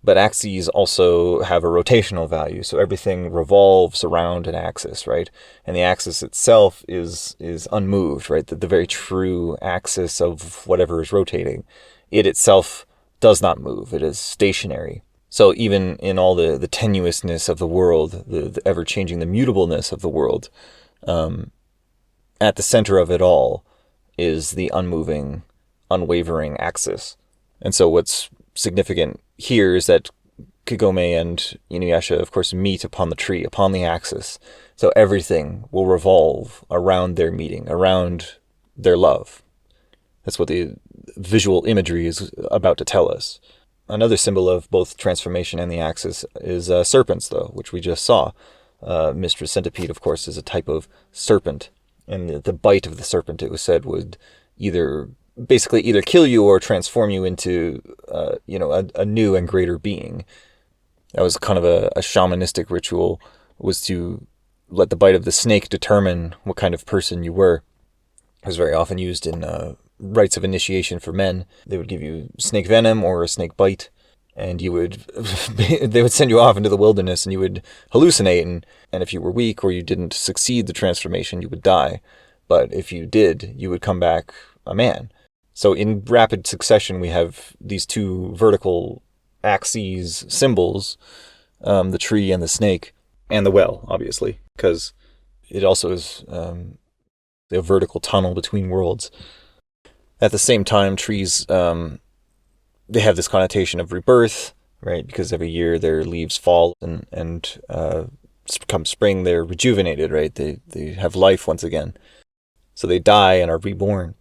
But axes also have a rotational value, so everything revolves around an axis, right? And the axis itself is unmoved, right? The very true axis of whatever is rotating. It itself does not move. It is stationary. So even in all the tenuousness of the world, the ever-changing, the mutableness of the world, at the center of it all is the unmoving, unwavering axis. And so what's significant here is that Kagome and InuYasha, of course, meet upon the tree, upon the axis. So everything will revolve around their meeting, around their love. That's what the visual imagery is about to tell us. Another symbol of both transformation and the axis is serpents, though, which we just saw. Mistress Centipede, of course, is a type of serpent. And the bite of the serpent, it was said, would basically either kill you or transform you into, a new and greater being. That was kind of a shamanistic ritual, was to let the bite of the snake determine what kind of person you were. It was very often used in rites of initiation for men. They would give you snake venom or a snake bite, and they would send you off into the wilderness, and you would hallucinate, and if you were weak or you didn't succeed the transformation, you would die. But if you did, you would come back a man. So in rapid succession, we have these two vertical axes symbols, the tree and the snake, and the well, obviously, because it also is a vertical tunnel between worlds. At the same time, trees, they have this connotation of rebirth, right? Because every year their leaves fall and come spring, they're rejuvenated, right? They have life once again. So they die and are reborn,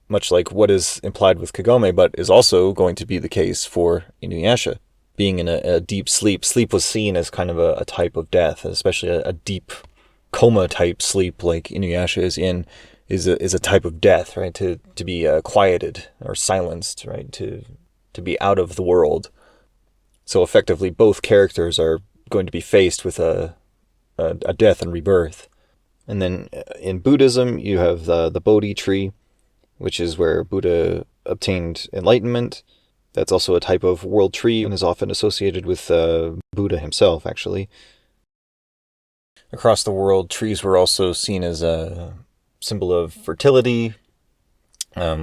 much like what is implied with Kagome, but is also going to be the case for InuYasha. Being in a deep sleep. Sleep was seen as kind of a type of death, especially a deep coma-type sleep like InuYasha is in, is a type of death, right? To be quieted or silenced, right? To be out of the world. So effectively, both characters are going to be faced with a death and rebirth. And then in Buddhism, you have the Bodhi tree, which is where Buddha obtained enlightenment. That's also a type of world tree and is often associated with Buddha himself, actually. Across the world, trees were also seen as a symbol of fertility,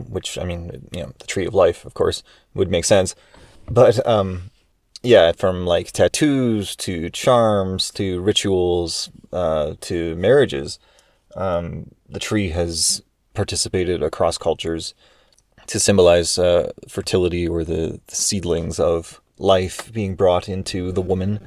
which, I mean, the tree of life, of course, would make sense. But, from like tattoos to charms to rituals to marriages, the tree has participated across cultures to symbolize fertility or the seedlings of life being brought into the woman.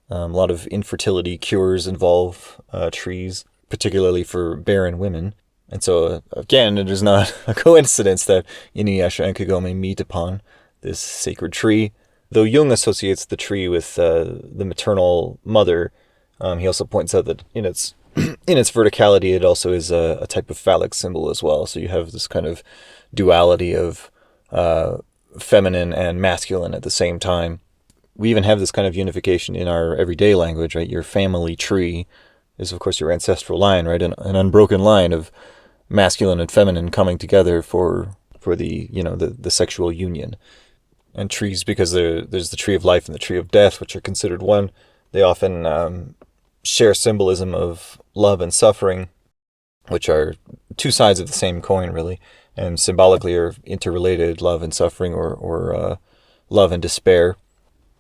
A lot of infertility cures involve trees, particularly for barren women. And so, again, it is not a coincidence that InuYasha and Kagome meet upon this sacred tree. Though Jung associates the tree with the maternal mother, he also points out that in its in its verticality, it also is a type of phallic symbol as well. So you have this kind of duality of feminine and masculine at the same time. We even have this kind of unification in our everyday language, right? Your family tree is, of course, your ancestral line, right? An unbroken line of masculine and feminine coming together for the, the sexual union. And trees, because there's the tree of life and the tree of death, which are considered one, they often share symbolism of love and suffering, which are two sides of the same coin, really, and symbolically are interrelated, love and suffering, or love and despair,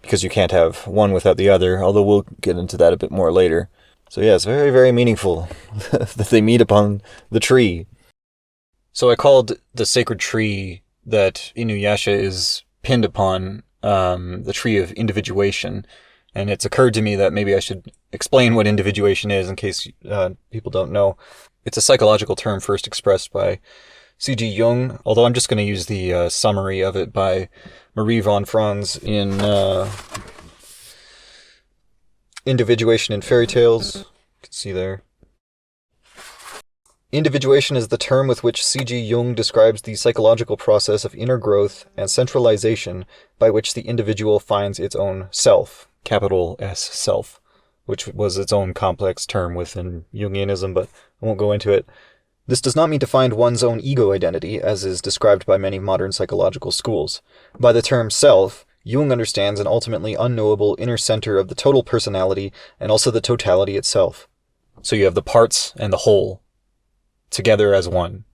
because you can't have one without the other, although we'll get into that a bit more later. So yeah, it's very, very meaningful that they meet upon the tree. So I called the sacred tree that InuYasha is pinned upon the tree of individuation, and it's occurred to me that maybe I should explain what individuation is in case people don't know. It's a psychological term first expressed by C.G. Jung, although I'm just going to use the summary of it by Marie von Franz in Individuation in Fairy Tales. You can see there. Individuation is the term with which C.G. Jung describes the psychological process of inner growth and centralization by which the individual finds its own self, capital S, self, which was its own complex term within Jungianism, but I won't go into it. This does not mean to find one's own ego identity, as is described by many modern psychological schools. By the term self, Jung understands an ultimately unknowable inner center of the total personality and also the totality itself. So you have the parts and the whole, together as one.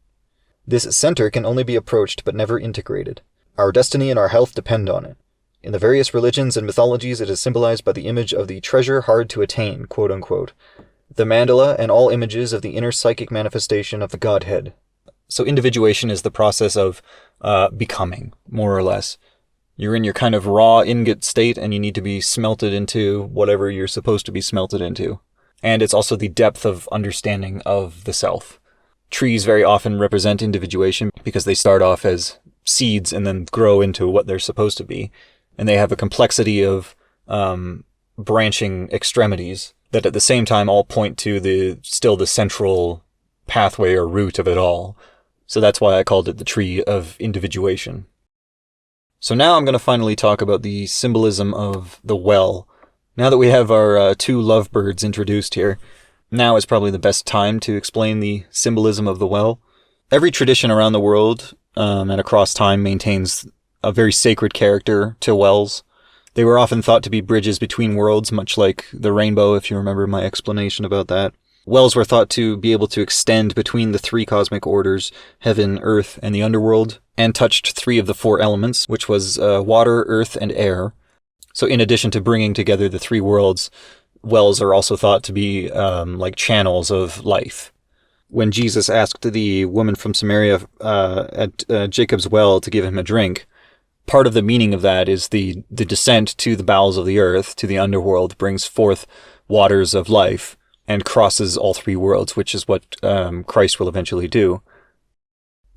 This center can only be approached but never integrated. Our destiny and our health depend on it. In the various religions and mythologies, it is symbolized by the image of the treasure hard to attain, quote-unquote, the mandala and all images of the inner psychic manifestation of the Godhead. So individuation is the process of becoming, more or less. You're in your kind of raw ingot state and you need to be smelted into whatever you're supposed to be smelted into. And it's also the depth of understanding of the self. Trees very often represent individuation because they start off as seeds and then grow into what they're supposed to be. And they have a complexity of branching extremities that at the same time all point to the central pathway or root of it all. So that's why I called it the tree of individuation. So now I'm going to finally talk about the symbolism of the well. Now that we have our two lovebirds introduced here, now is probably the best time to explain the symbolism of the well. Every tradition around the world and across time maintains a very sacred character to wells. They were often thought to be bridges between worlds, much like the rainbow, if you remember my explanation about that. Wells were thought to be able to extend between the three cosmic orders, heaven, earth, and the underworld, and touched three of the four elements, which was water, earth, and air. So in addition to bringing together the three worlds, wells are also thought to be like channels of life. When Jesus asked the woman from Samaria at Jacob's well to give him a drink, part of the meaning of that is the descent to the bowels of the earth, to the underworld, brings forth waters of life and crosses all three worlds, which is what Christ will eventually do.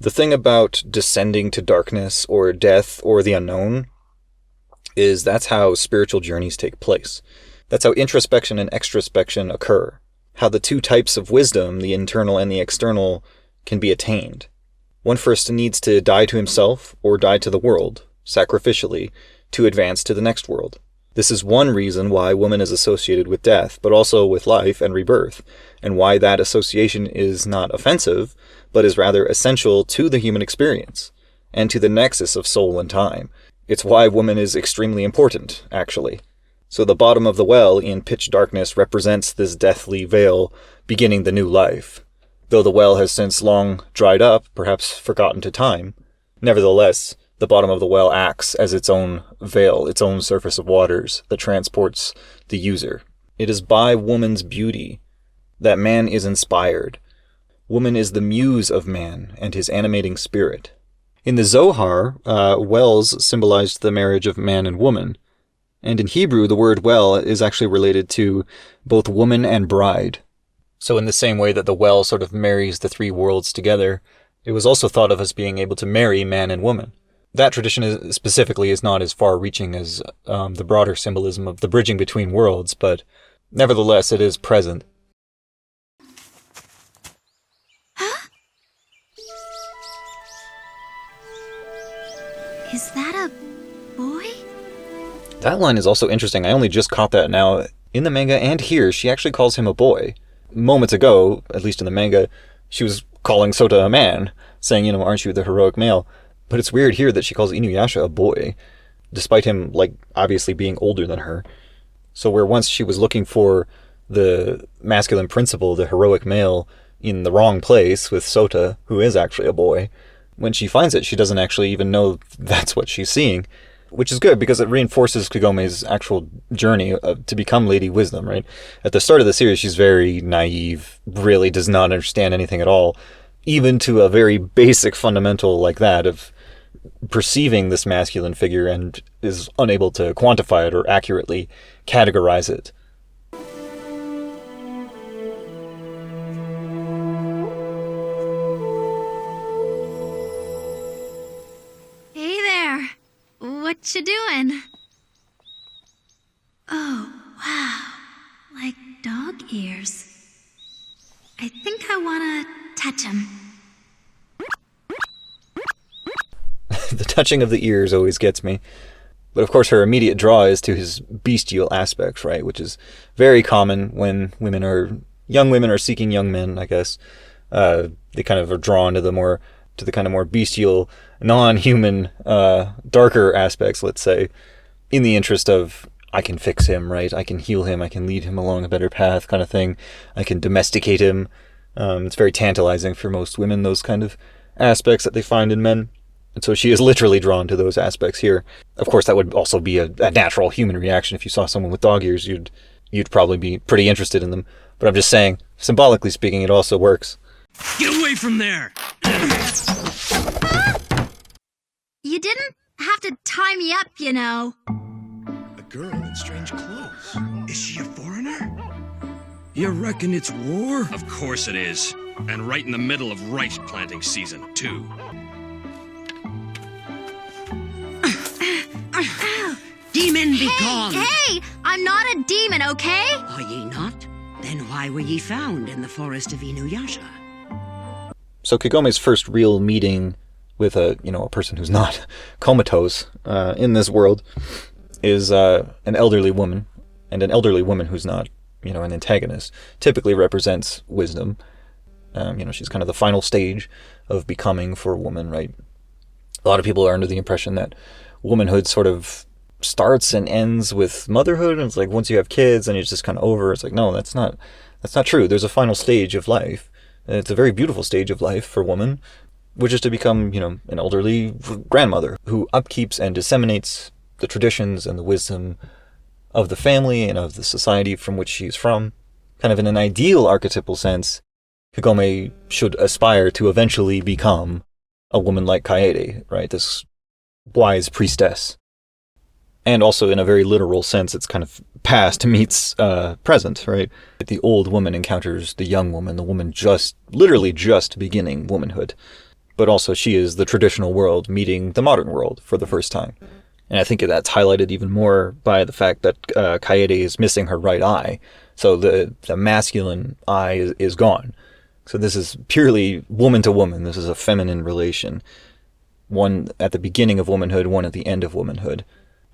The thing about descending to darkness or death or the unknown is that's how spiritual journeys take place. That's how introspection and extrospection occur. How the two types of wisdom, the internal and the external, can be attained. One first needs to die to himself or die to the world, sacrificially, to advance to the next world. This is one reason why woman is associated with death, but also with life and rebirth, and why that association is not offensive, but is rather essential to the human experience, and to the nexus of soul and time. It's why woman is extremely important, actually. So the bottom of the well in pitch darkness represents this deathly veil beginning the new life. Though the well has since long dried up, perhaps forgotten to time, nevertheless, the bottom of the well acts as its own veil, its own surface of waters that transports the user. It is by woman's beauty that man is inspired. Woman is the muse of man and his animating spirit. In the Zohar, wells symbolized the marriage of man and woman. And in Hebrew, the word well is actually related to both woman and bride. So in the same way that the well sort of marries the three worlds together, it was also thought of as being able to marry man and woman. That tradition specifically is not as far-reaching as the broader symbolism of the bridging between worlds, but nevertheless it is present. Is that a boy? That line is also interesting. I only just caught that now. In the manga and here, she actually calls him a boy. Moments ago, at least in the manga, she was calling Sota a man, saying, aren't you the heroic male? But it's weird here that she calls InuYasha a boy, despite him, obviously being older than her. So where once she was looking for the masculine principle, the heroic male, in the wrong place with Sota, who is actually a boy, when she finds it, she doesn't actually even know that's what she's seeing. Which is good, because it reinforces Kagome's actual journey to become Lady Wisdom, right? At the start of the series, she's very naive, really does not understand anything at all, even to a very basic fundamental like that of perceiving this masculine figure, and is unable to quantify it or accurately categorize it. Hey there. What you doing? Oh, wow. Like dog ears. I think I want to touch him. The touching of the ears always gets me. But of course her immediate draw is to his bestial aspects, right? Which is very common when young women are seeking young men, I guess. They kind of are drawn to the kind of more bestial, non-human, darker aspects, let's say, in the interest of, I can fix him, right? I can heal him, I can lead him along a better path, kind of thing. I can domesticate him. It's very tantalizing for most women, those kind of aspects that they find in men. And so she is literally drawn to those aspects here. Of course, that would also be a natural human reaction. If you saw someone with dog ears, you'd probably be pretty interested in them. But I'm just saying, symbolically speaking, it also works. Get away from there! You didn't have to tie me up, A girl in strange clothes. Is she a foreigner? You reckon it's war? Of course it is. And right in the middle of rice planting season, too. Demon be gone! Hey! I'm not a demon, okay? Are ye not? Then why were ye found in the forest of InuYasha? So Kagome's first real meeting with a person who's not comatose in this world is an elderly woman, and an elderly woman who's not, an antagonist, typically represents wisdom. She's kind of the final stage of becoming for a woman, right? A lot of people are under the impression that womanhood sort of starts and ends with motherhood, and it's like once you have kids and it's just kind of over. It's like, no, that's not true. There's a final stage of life. And it's a very beautiful stage of life for woman, which is to become, an elderly grandmother who upkeeps and disseminates the traditions and the wisdom of the family and of the society from which she's from. Kind of in an ideal archetypal sense, Kagome should aspire to eventually become a woman like Kaede, right? This wise priestess. And also in a very literal sense, it's kind of past meets present, right? The old woman encounters the young woman, the woman literally just beginning womanhood. But also she is the traditional world meeting the modern world for the first time. And I think that's highlighted even more by the fact that Kaede is missing her right eye. So the masculine eye is gone. So this is purely woman to woman. This is a feminine relation. One at the beginning of womanhood, one at the end of womanhood.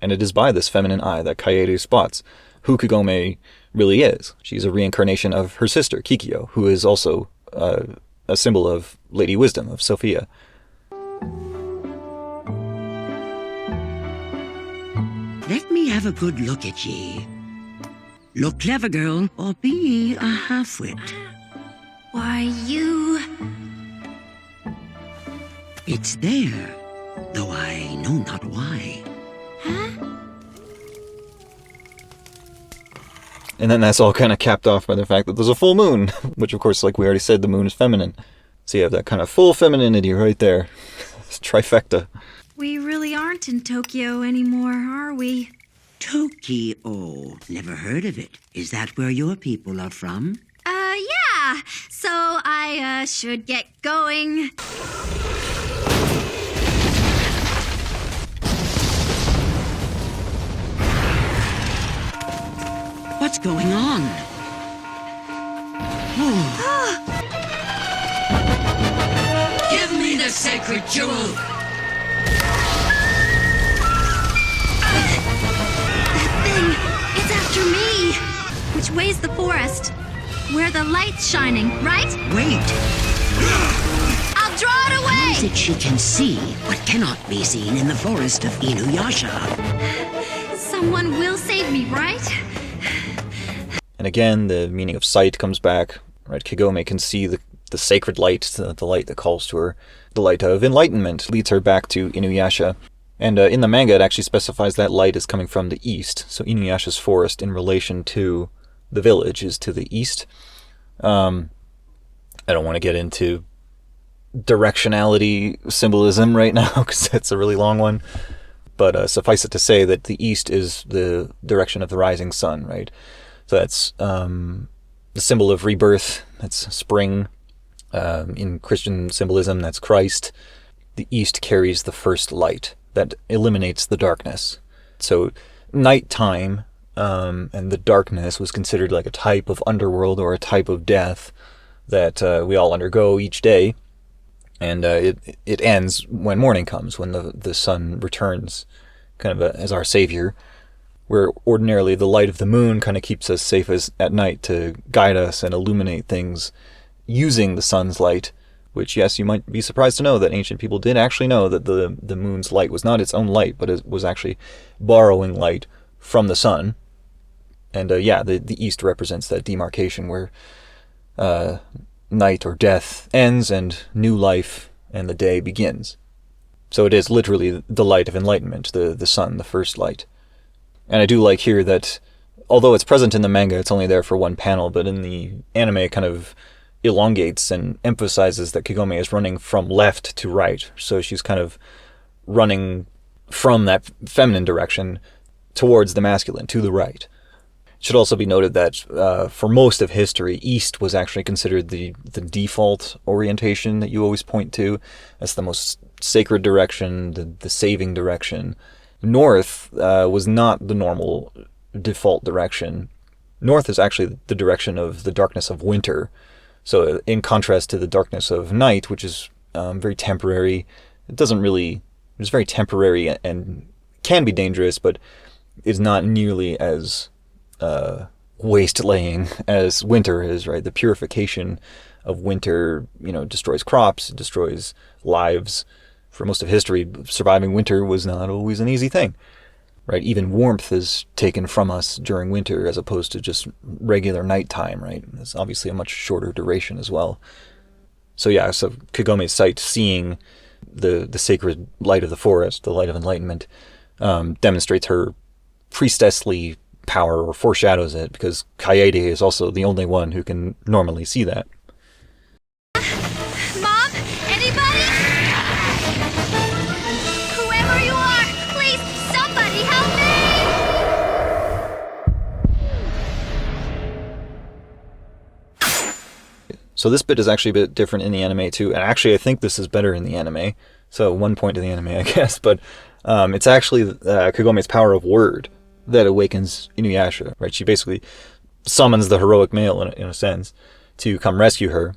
And it is by this feminine eye that Kaede spots who Kagome really is. She's a reincarnation of her sister, Kikyo, who is also a symbol of Lady Wisdom, of Sophia. Let me have a good look at ye. Look clever, girl, or be ye a half-wit. Why, you... It's there, though I know not why. And then that's all kind of capped off by the fact that there's a full moon, which of course, like we already said, the moon is feminine. So you have that kind of full femininity right there. It's trifecta. We really aren't in Tokyo anymore, are we? Tokyo. Never heard of it. Is that where your people are from? Yeah. So I, should get going. What's going on? Give me the sacred jewel! Which way's the forest? Where the light's shining, right? Wait! I'll draw it away! Is it she can see what cannot be seen in the forest of InuYasha? Someone will save me, right? And again, the meaning of sight comes back, right? Kagome can see the sacred light, the light that calls to her. The light of enlightenment leads her back to InuYasha. And in the manga, it actually specifies that light is coming from the east. So InuYasha's forest in relation to the village is to the east. I don't want to get into directionality symbolism right now because that's a really long one. But suffice it to say that the east is the direction of the rising sun, right? So that's the symbol of rebirth. That's spring. In Christian symbolism, that's Christ. The east carries the first light that eliminates the darkness. So nighttime and the darkness was considered like a type of underworld or a type of death that we all undergo each day. And it ends when morning comes, when the sun returns kind of as our savior, where ordinarily the light of the moon kind of keeps us safe at night to guide us and illuminate things using the sun's light, which, yes, you might be surprised to know that ancient people did actually know that the moon's light was not its own light, but it was actually borrowing light from the sun. And the east represents that demarcation where night or death ends and new life and the day begins. So it is literally the light of enlightenment, the sun, the first light. And I do like here that, although it's present in the manga, it's only there for one panel, but in the anime it kind of elongates and emphasizes that Kagome is running from left to right. So she's kind of running from that feminine direction towards the masculine, to the right. It should also be noted that for most of history, east was actually considered the default orientation that you always point to. That's the most sacred direction, the saving direction. North was not the normal default direction. North is actually the direction of the darkness of winter. So in contrast to the darkness of night, which is very temporary, it's very temporary and can be dangerous, but is not nearly as waste-laying as winter is, right? The purification of winter, destroys crops, it destroys lives. For most of history, surviving winter was not always an easy thing, right? Even warmth is taken from us during winter as opposed to just regular nighttime, right? It's obviously a much shorter duration as well. So Kagome's sight, seeing the sacred light of the forest, the light of enlightenment, demonstrates her priestessly power, or foreshadows it, because Kaede is also the only one who can normally see that. Mom? Anybody? Whoever you are, please, somebody help me! So this bit is actually a bit different in the anime too, and actually I think this is better in the anime. So one point to the anime, I guess, but it's actually Kagome's power of word that awakens InuYasha, right? She basically summons the heroic male, in a sense, to come rescue her.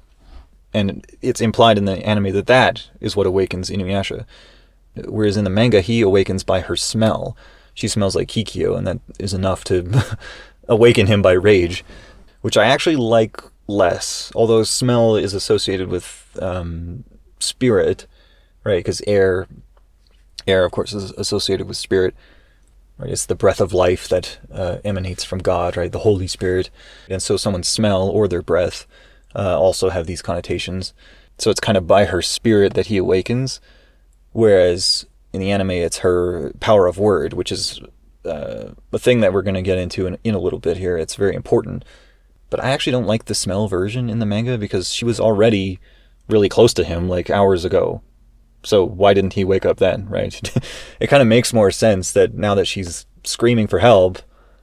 And it's implied in the anime that is what awakens InuYasha. Whereas in the manga, he awakens by her smell. She smells like Kikyo, and that is enough to awaken him by rage, which I actually like less. Although smell is associated with spirit, right? Because air, of course, is associated with spirit. Right, it's the breath of life that emanates from God, right? The Holy Spirit. And so someone's smell or their breath also have these connotations. So it's kind of by her spirit that he awakens, whereas in the anime it's her power of word, which is a thing that we're going to get into in a little bit here. It's very important. But I actually don't like the smell version in the manga because she was already really close to him like hours ago. So why didn't he wake up then, right? It kind of makes more sense that now that she's screaming for help,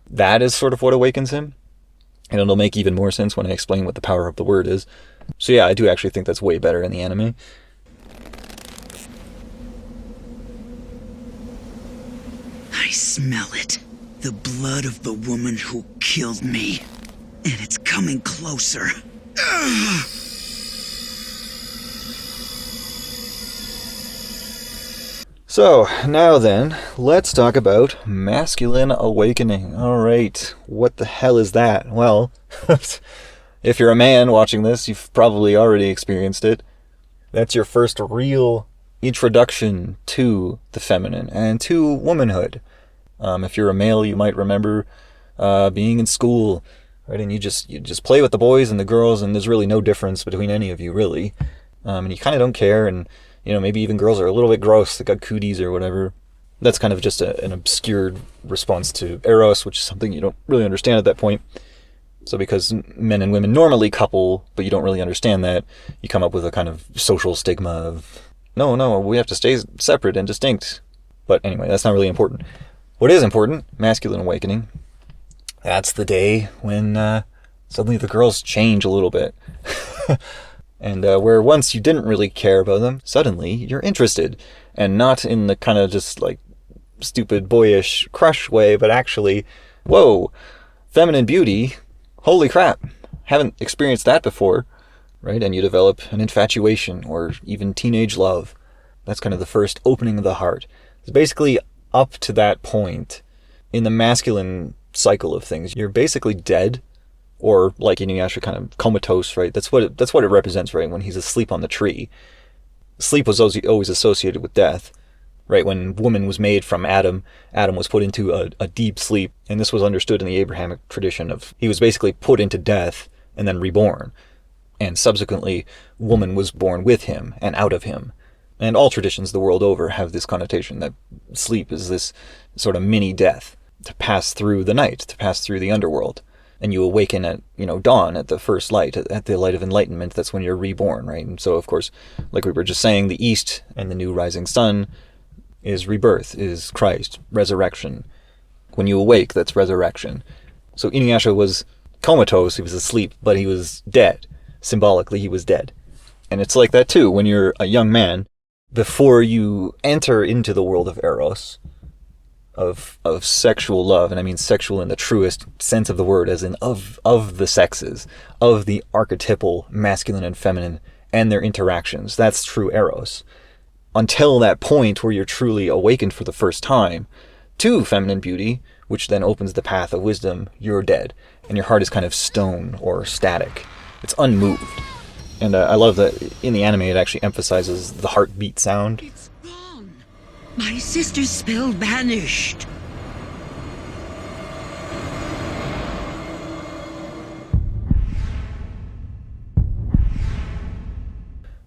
that is sort of what awakens him. And it'll make even more sense when I explain what the power of the word is. So yeah, I do actually think that's way better in the anime. I smell it. The blood of the woman who killed me. And it's coming closer. Ugh. So, now then, let's talk about masculine awakening. Alright, what the hell is that? Well, if you're a man watching this, you've probably already experienced it. That's your first real introduction to the feminine and to womanhood. If you're a male, you might remember being in school, right? And you just play with the boys and the girls, and there's really no difference between any of you, really. And you kind of don't care, and maybe even girls are a little bit gross, they got cooties or whatever. That's kind of just an obscured response to eros, which is something you don't really understand at that point. So because men and women normally couple, but you don't really understand that, you come up with a kind of social stigma of, no, we have to stay separate and distinct. But anyway, that's not really important. What is important, masculine awakening, that's the day when suddenly the girls change a little bit. And where once you didn't really care about them, suddenly you're interested. And not in the kind of just like stupid boyish crush way, but actually, whoa, feminine beauty, holy crap, haven't experienced that before, right? And you develop an infatuation or even teenage love. That's kind of the first opening of the heart. It's basically up to that point in the masculine cycle of things, you're basically dead. Or like InuYasha, kind of comatose, right? That's what it represents, right? When he's asleep on the tree. Sleep was always associated with death, right? When woman was made from Adam, Adam was put into a deep sleep. And this was understood in the Abrahamic tradition of, he was basically put into death and then reborn. And subsequently, woman was born with him and out of him. And all traditions the world over have this connotation that sleep is this sort of mini death, to pass through the night, to pass through the underworld. And you awaken at, dawn, at the first light, at the light of enlightenment. That's when you're reborn, right? And so, of course, like we were just saying, the East and the new rising sun is rebirth, is Christ, resurrection. When you awake, that's resurrection. So InuYasha was comatose, he was asleep, but he was dead. Symbolically, he was dead. And it's like that too, when you're a young man, before you enter into the world of eros, of sexual love, and I mean sexual in the truest sense of the word, as in of the sexes, of the archetypal masculine and feminine and their interactions. That's true eros. Until that point where you're truly awakened for the first time to feminine beauty, which then opens the path of wisdom, you're dead. And your heart is kind of stone or static. It's unmoved. And I love that in the anime it actually emphasizes the heartbeat sound. My sister's spell vanished.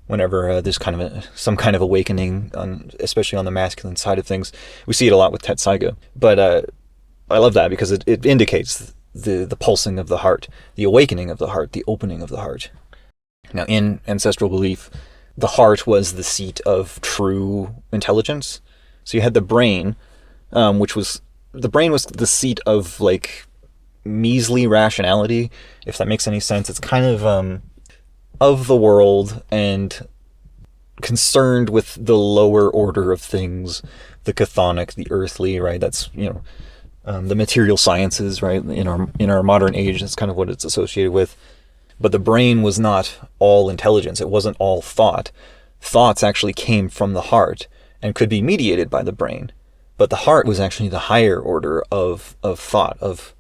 Whenever there's kind of some kind of awakening, especially on the masculine side of things, we see it a lot with Tetsaiga. But I love that because it indicates the pulsing of the heart, the awakening of the heart, the opening of the heart. Now, in ancestral belief, the heart was the seat of true intelligence. So you had the brain, which was the seat of like measly rationality, if that makes any sense. It's kind of the world and concerned with the lower order of things, the chthonic, the earthly, right? That's the material sciences, right? In our modern age, that's kind of what it's associated with. But the brain was not all intelligence. It wasn't all thought. Thoughts actually came from the heart and could be mediated by the brain. But the heart was actually the higher order of thought, of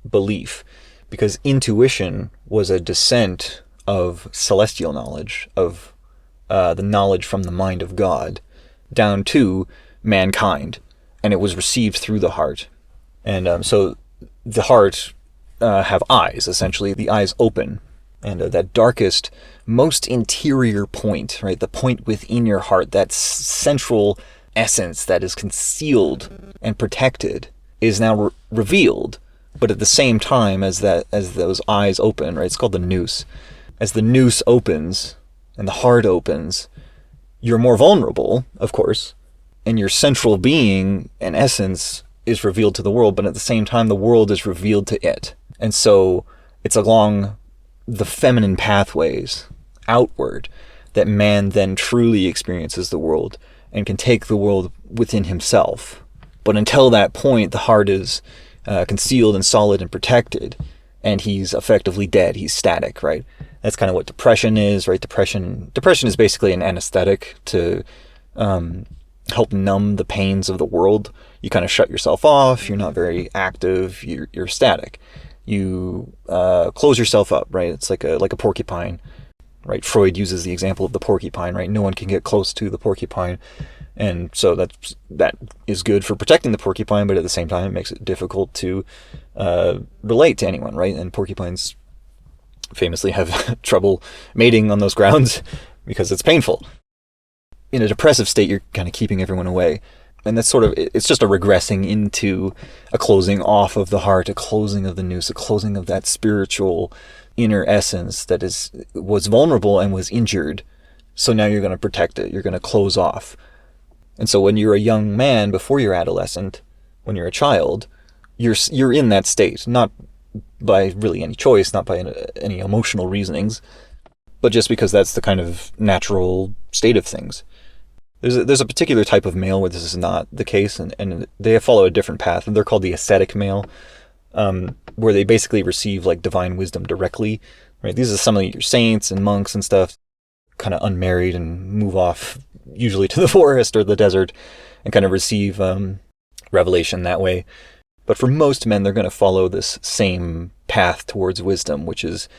belief, because intuition was a descent of celestial knowledge, of the knowledge from the mind of God, down to mankind, and it was received through the heart. And so the heart have eyes, essentially, the eyes open, and that darkest, most interior point, right, the point within your heart, that central essence that is concealed and protected, is now revealed. But at the same time as those eyes open, right, it's called the noose. As the noose opens and the heart opens, you're more vulnerable, of course, and your central being and essence is revealed to the world, but at the same time the world is revealed to it. And so it's along the feminine pathways outward that man then truly experiences the world and can take the world within himself. But until that point, the heart is concealed and solid and protected, and he's effectively dead. He's static, right? That's kind of what depression is, right? Depression is basically an anesthetic to help numb the pains of the world. You kind of shut yourself off. You're not very active. You're static. You close yourself up, right? It's like a porcupine, right? Freud uses the example of the porcupine, right? No one can get close to the porcupine. And so that is good for protecting the porcupine, but at the same time, it makes it difficult to relate to anyone, right? And porcupines famously have trouble mating on those grounds because it's painful. In a depressive state, you're kind of keeping everyone away. And that's it's just a regressing into a closing off of the heart, a closing of the noose, a closing of that spiritual inner essence that was vulnerable and was injured. So now you're going to protect it. You're going to close off. And so when you're a young man, before you're adolescent, when you're a child, you're in that state, not by really any choice, not by any emotional reasonings, but just because that's the kind of natural state of things. There's a particular type of male where this is not the case, and they follow a different path, and they're called the ascetic male, where they basically receive like divine wisdom directly, right? These are some of your saints and monks and stuff, kind of unmarried and move off usually to the forest or the desert and kind of receive revelation that way. But for most men, they're going to follow this same path towards wisdom, which is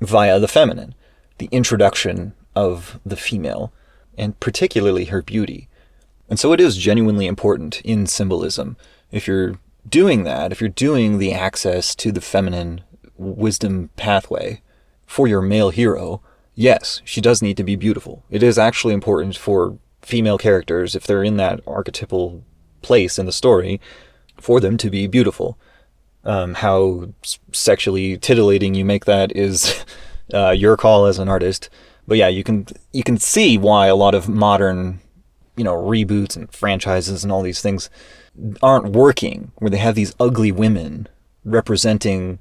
via the feminine, the introduction of the female, and particularly her beauty. And so it is genuinely important in symbolism. If you're doing that, if you're doing the access to the feminine wisdom pathway for your male hero, yes, she does need to be beautiful. It is actually important for female characters, if they're in that archetypal place in the story, for them to be beautiful. How sexually titillating you make that is your call as an artist. But yeah, you can see why a lot of modern, reboots and franchises and all these things aren't working, where they have these ugly women representing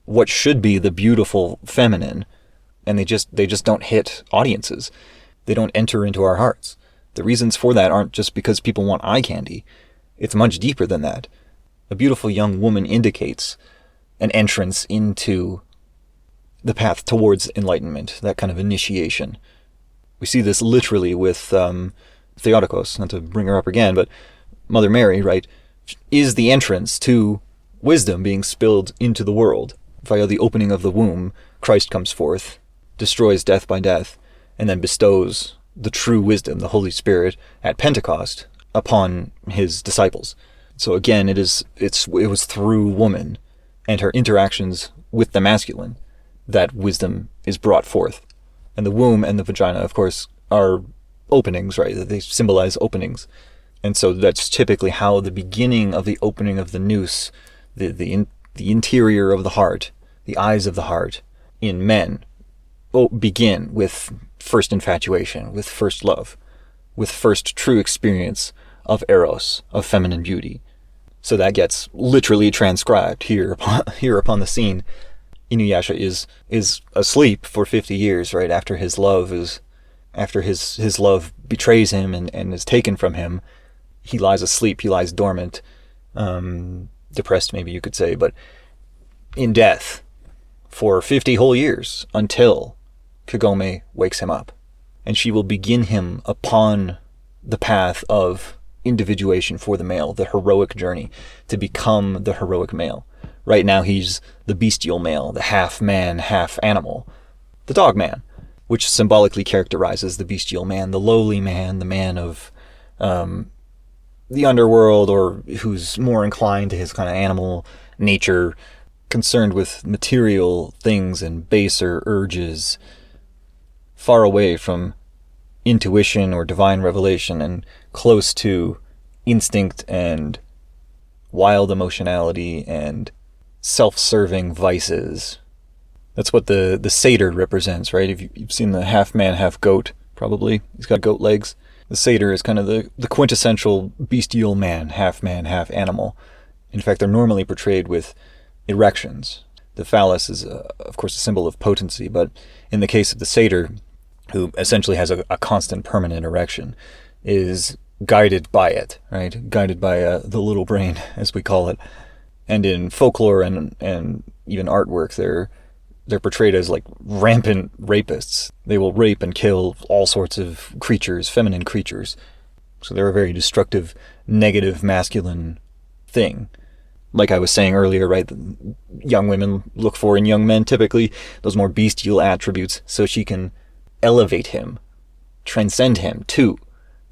what should be the beautiful feminine, and they just don't hit audiences. They don't enter into our hearts. The reasons for that aren't just because people want eye candy. It's much deeper than that. A beautiful young woman indicates an entrance into the path towards enlightenment, that kind of initiation. We see this literally with Theotokos, not to bring her up again, but Mother Mary, right, is the entrance to wisdom being spilled into the world. Via the opening of the womb, Christ comes forth, destroys death by death, and then bestows the true wisdom, the Holy Spirit, at Pentecost upon his disciples. So again, it was through woman and her interactions with the masculine that wisdom is brought forth. And the womb and the vagina, of course, are openings, right? They symbolize openings. And so that's typically how the beginning of the opening of the noose, the interior of the heart, the eyes of the heart in men begin with first infatuation, with first love, with first true experience of eros, of feminine beauty. So that gets literally transcribed here upon the scene. InuYasha is asleep for 50 years, right? After his love betrays him and is taken from him, he lies asleep, he lies dormant, depressed maybe you could say, but in death for 50 whole years until Kagome wakes him up. And she will begin him upon the path of individuation for the male, the heroic journey to become the heroic male. Right now he's the bestial male, the half man, half animal, the dog man, which symbolically characterizes the bestial man, the lowly man, the man of the underworld, or who's more inclined to his kind of animal nature, concerned with material things and baser urges, far away from intuition or divine revelation and close to instinct and wild emotionality and self-serving vices. That's what the satyr represents, right? If you've seen the half man, half goat, probably. He's got goat legs. The satyr is kind of the quintessential bestial man, half animal. In fact, they're normally portrayed with erections. The phallus is, of course, a symbol of potency, but in the case of the satyr, who essentially has a constant permanent erection, is guided by it, right? Guided by the little brain, as we call it. And in folklore and even artwork, they're portrayed as like rampant rapists. They will rape and kill all sorts of creatures, feminine creatures, So they're a very destructive, negative, masculine thing. Like I was saying earlier, right, young women look for in young men typically those more bestial attributes so she can elevate him, transcend him to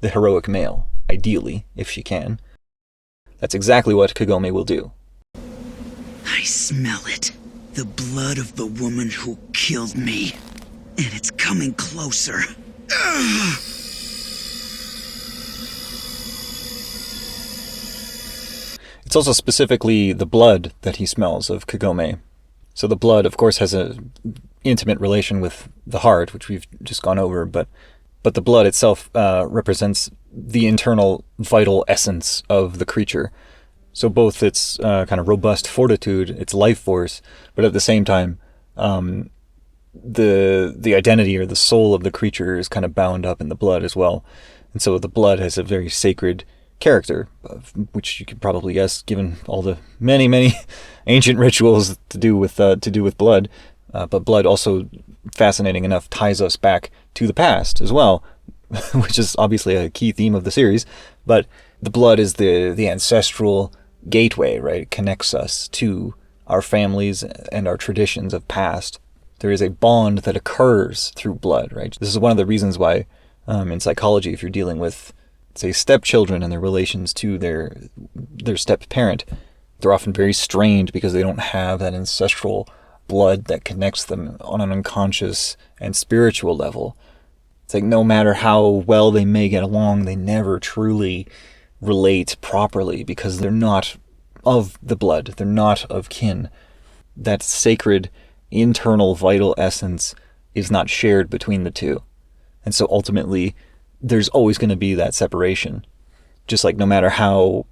the heroic male, ideally, if she can. That's exactly what Kagome will do. I smell it. The blood of the woman who killed me. And it's coming closer. Ugh. It's also specifically the blood that he smells of Kagome. So the blood, of course, has an intimate relation with the heart, which we've just gone over, but the blood itself represents the internal vital essence of the creature. So both its kind of robust fortitude, its life force, but at the same time, the identity or the soul of the creature is kind of bound up in the blood as well. And so the blood has a very sacred character, which you could probably guess, given all the many ancient rituals to do with blood. But blood also, fascinating enough, ties us back to the past as well, which is obviously a key theme of the series. But the blood is the ancestral gateway, right? It connects us to our families and our traditions of past. There is a bond that occurs through blood, right? This is one of the reasons why in psychology, if you're dealing with, say, stepchildren and their relations to their step-parent, they're often very strained because they don't have that ancestral blood that connects them on an unconscious and spiritual level. It's like no matter how well they may get along, they never truly relate properly because they're not of the blood. They're not of kin. That sacred, internal, vital essence is not shared between the two. And so ultimately, there's always going to be that separation. Just like no matter how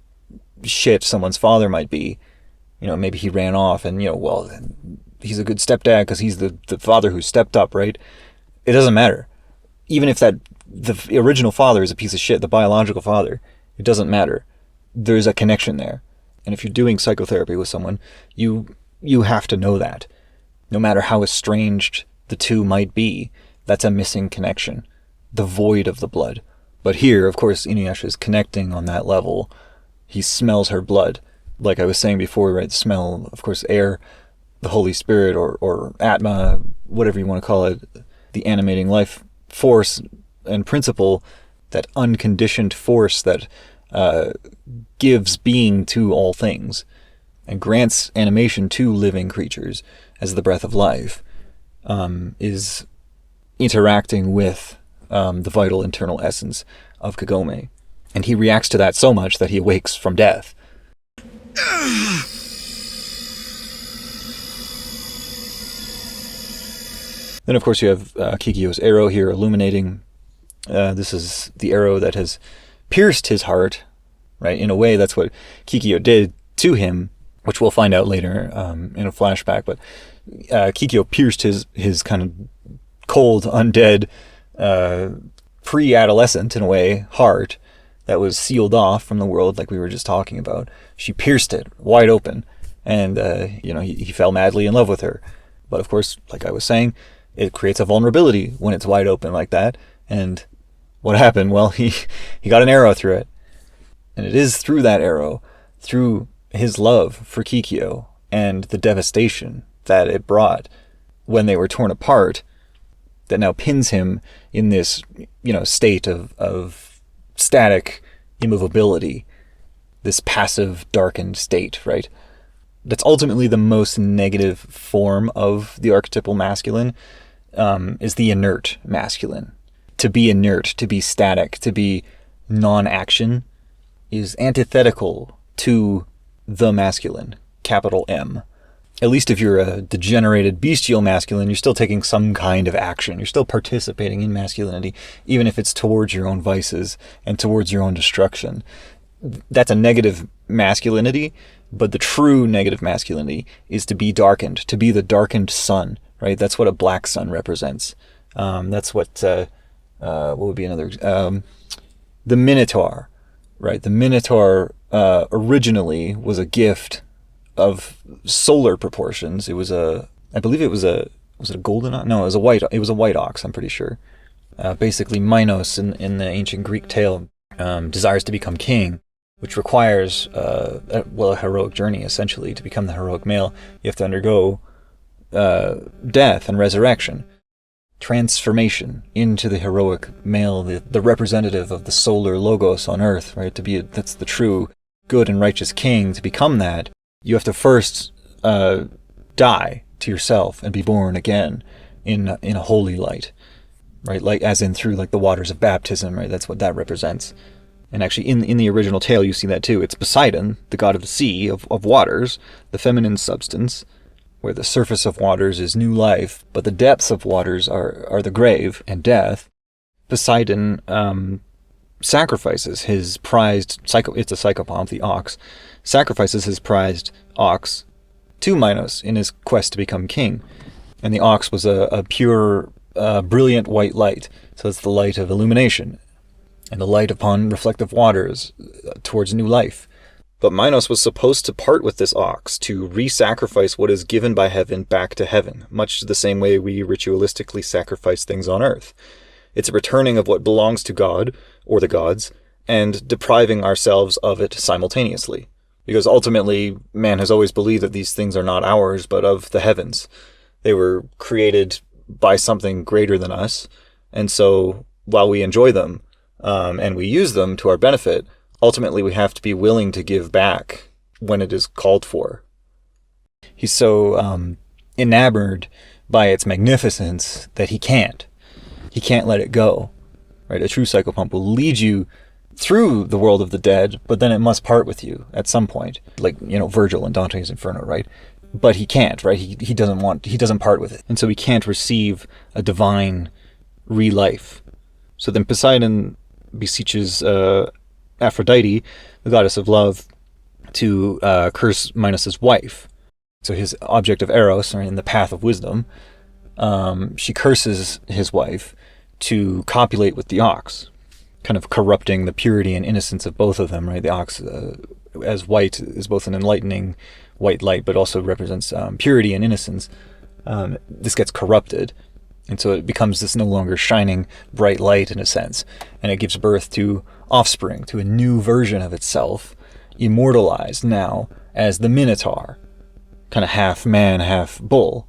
shit someone's father might be, maybe he ran off and, well, he's a good stepdad because he's the father who stepped up, right? It doesn't matter. Even if the original father is a piece of shit, the biological father, it doesn't matter. There's a connection there. And if you're doing psychotherapy with someone, you have to know that. No matter how estranged the two might be, that's a missing connection. The void of the blood. But here, of course, InuYasha is connecting on that level. He smells her blood. Like I was saying before, right? Smell, of course, air, the Holy Spirit, or Atma, whatever you want to call it, the animating life force and principle, that unconditioned force that gives being to all things and grants animation to living creatures as the breath of life, is interacting with the vital internal essence of Kagome. And he reacts to that so much that he awakes from death. Then, of course, you have Kikyo's arrow here illuminating. This is the arrow that has pierced his heart, right? In a way, that's what Kikyo did to him, which we'll find out later in a flashback. But Kikyo pierced his kind of cold, undead, pre-adolescent, in a way, heart that was sealed off from the world, like we were just talking about. She pierced it wide open, and he fell madly in love with her. But of course, like I was saying, it creates a vulnerability when it's wide open like that. And what happened? Well, he got an arrow through it. And it is through that arrow, through his love for Kikyo and the devastation that it brought when they were torn apart, that now pins him in this, state of static immovability, this passive, darkened state, right? That's ultimately the most negative form of the archetypal masculine, is the inert masculine. To be inert, to be static, to be non-action is antithetical to the masculine, capital M. At least if you're a degenerated bestial masculine, you're still taking some kind of action. You're still participating in masculinity, even if it's towards your own vices and towards your own destruction. That's a negative masculinity, but the true negative masculinity is to be darkened, to be the darkened sun, right? That's what a black sun represents. That's what would be another? The Minotaur, right? The Minotaur originally was a gift of solar proportions. It was I believe it was a golden ox? No, it was a white ox, I'm pretty sure. Basically Minos in the ancient Greek tale. desires to become king, which requires, a heroic journey, essentially. To become the heroic male, you have to undergo death and resurrection. Transformation into the heroic male, the representative of the solar logos on earth, right? That's the true good and righteous king. To become that, you have to first die to yourself and be born again in a holy light, right? Like, as in through like the waters of baptism, right? That's what that represents. And actually, in the original tale, you see that too. It's Poseidon, the god of the sea, of waters, the feminine substance, where the surface of waters is new life, but the depths of waters are the grave and death. Poseidon sacrifices his prized it's a psychopomp, the ox, sacrifices his prized ox to Minos in his quest to become king. And the ox was a pure, brilliant white light. So it's the light of illumination, and the light upon reflective waters towards new life. But Minos was supposed to part with this ox to re-sacrifice what is given by heaven back to heaven, much the same way we ritualistically sacrifice things on earth. It's a returning of what belongs to God, or the gods, and depriving ourselves of it simultaneously. Because ultimately, man has always believed that these things are not ours, but of the heavens. They were created by something greater than us, and so while we enjoy them, and we use them to our benefit, ultimately we have to be willing to give back when it is called for. He's so enamored by its magnificence that he can't let it go, right? A true psychopomp will lead you through the world of the dead, but then it must part with you at some point, like, Virgil in Dante's Inferno, right? But he can't, right? He doesn't part with it, and so he can't receive a divine re-life. So then Poseidon beseeches Aphrodite, the goddess of love, to curse Minos' wife. So his object of eros, or in the path of wisdom, she curses his wife to copulate with the ox, kind of corrupting the purity and innocence of both of them, right? The ox, as white, is both an enlightening white light, but also represents purity and innocence. This gets corrupted, and so it becomes this no longer shining bright light in a sense, and it gives birth to offspring, to a new version of itself, immortalized now as the Minotaur, kind of half man, half bull.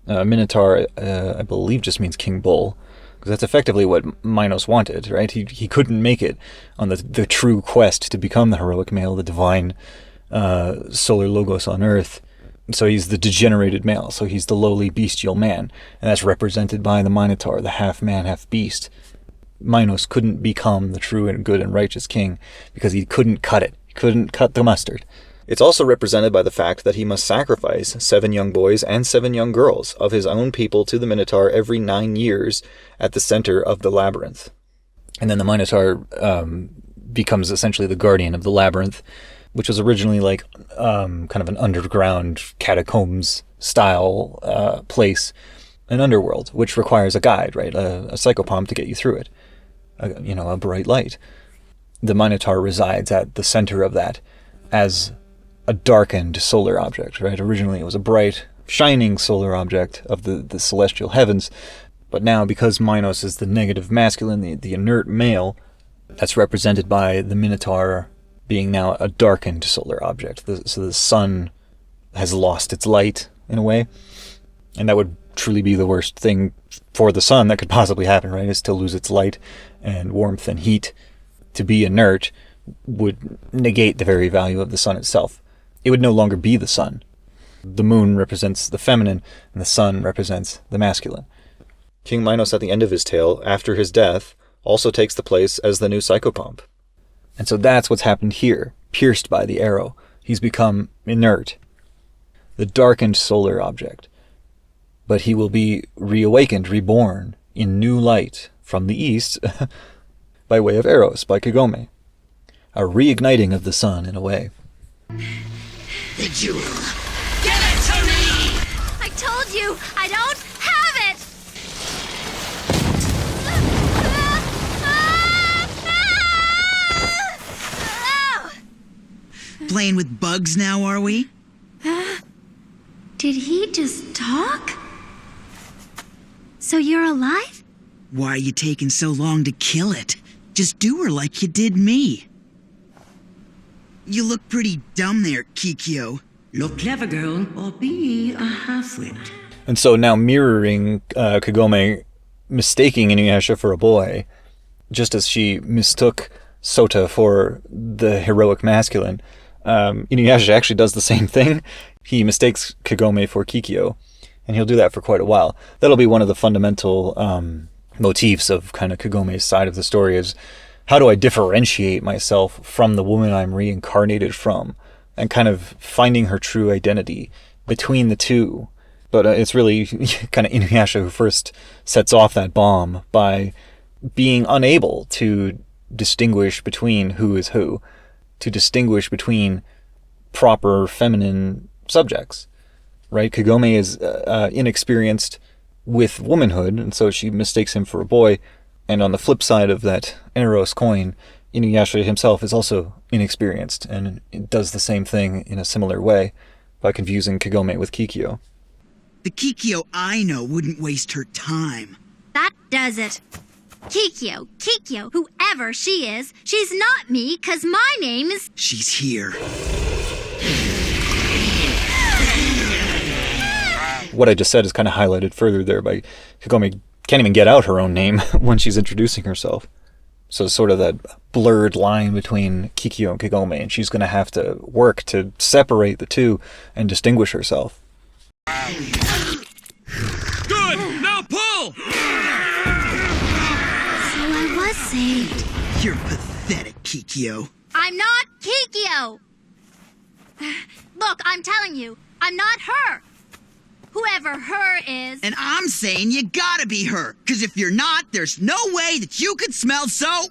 Minotaur, I believe, just means king bull, because that's effectively what Minos wanted, right? He couldn't make it on the true quest to become the heroic male, the divine solar logos on earth. So he's the degenerated male, so he's the lowly bestial man, and that's represented by the Minotaur, the half man, half beast. Minos couldn't become the true and good and righteous king because he couldn't cut it. He couldn't cut the mustard. It's also represented by the fact that he must sacrifice 7 young boys and 7 young girls of his own people to the Minotaur every 9 years at the center of the labyrinth. And then the Minotaur becomes essentially the guardian of the labyrinth, which was originally like kind of an underground catacombs style place, an underworld, which requires a guide, right? A psychopomp to get you through it, a bright light. The Minotaur resides at the center of that as a darkened solar object, right? Originally it was a bright, shining solar object of the celestial heavens, but now because Minos is the negative masculine, the inert male, that's represented by the Minotaur being now a darkened solar object. So the sun has lost its light in a way, and that would truly be the worst thing for the sun that could possibly happen, right? Is to lose its light and warmth and heat. To be inert would negate the very value of the sun itself. It would no longer be the sun. The moon represents the feminine, and the sun represents the masculine. King Minos, at the end of his tale, after his death, also takes the place as the new psychopomp. And so that's what's happened here, pierced by the arrow. He's become inert, the darkened solar object. But he will be reawakened, reborn, in new light from the east by way of Eros, by Kagome. A reigniting of the sun, in a way. The jewel. Give it to me! I told you, I don't have it! Playing with bugs now, are we? Did he just talk? So you're alive? Why are you taking so long to kill it? Just do her like you did me. You look pretty dumb there, Kikyo. Look clever, girl, or be a half-wit. And so now mirroring Kagome mistaking InuYasha for a boy, just as she mistook Sota for the heroic masculine, InuYasha actually does the same thing. He mistakes Kagome for Kikyo, and he'll do that for quite a while. That'll be one of the fundamental motifs of kind of Kagome's side of the story, is how do I differentiate myself from the woman I'm reincarnated from, and kind of finding her true identity between the two. But it's really kind of InuYasha who first sets off that bomb by being unable to distinguish between who is who, to distinguish between proper feminine subjects, right? Kagome is inexperienced with womanhood, and so she mistakes him for a boy. And on the flip side of that Eros coin, InuYasha himself is also inexperienced, and it does the same thing in a similar way by confusing Kagome with Kikyo. The Kikyo I know wouldn't waste her time. That does it. Kikyo, whoever she is, she's not me, 'cause my name is... She's here. What I just said is kind of highlighted further there by Kagome can't even get out her own name when she's introducing herself. So sort of that blurred line between Kikyo and Kagome, and she's going to have to work to separate the two and distinguish herself. Good! Now pull! So I was saved. You're pathetic, Kikyo. I'm not Kikyo! Look, I'm telling you, I'm not her. Whoever her is... And I'm saying you gotta be her, 'cause if you're not, there's no way that you could smell so...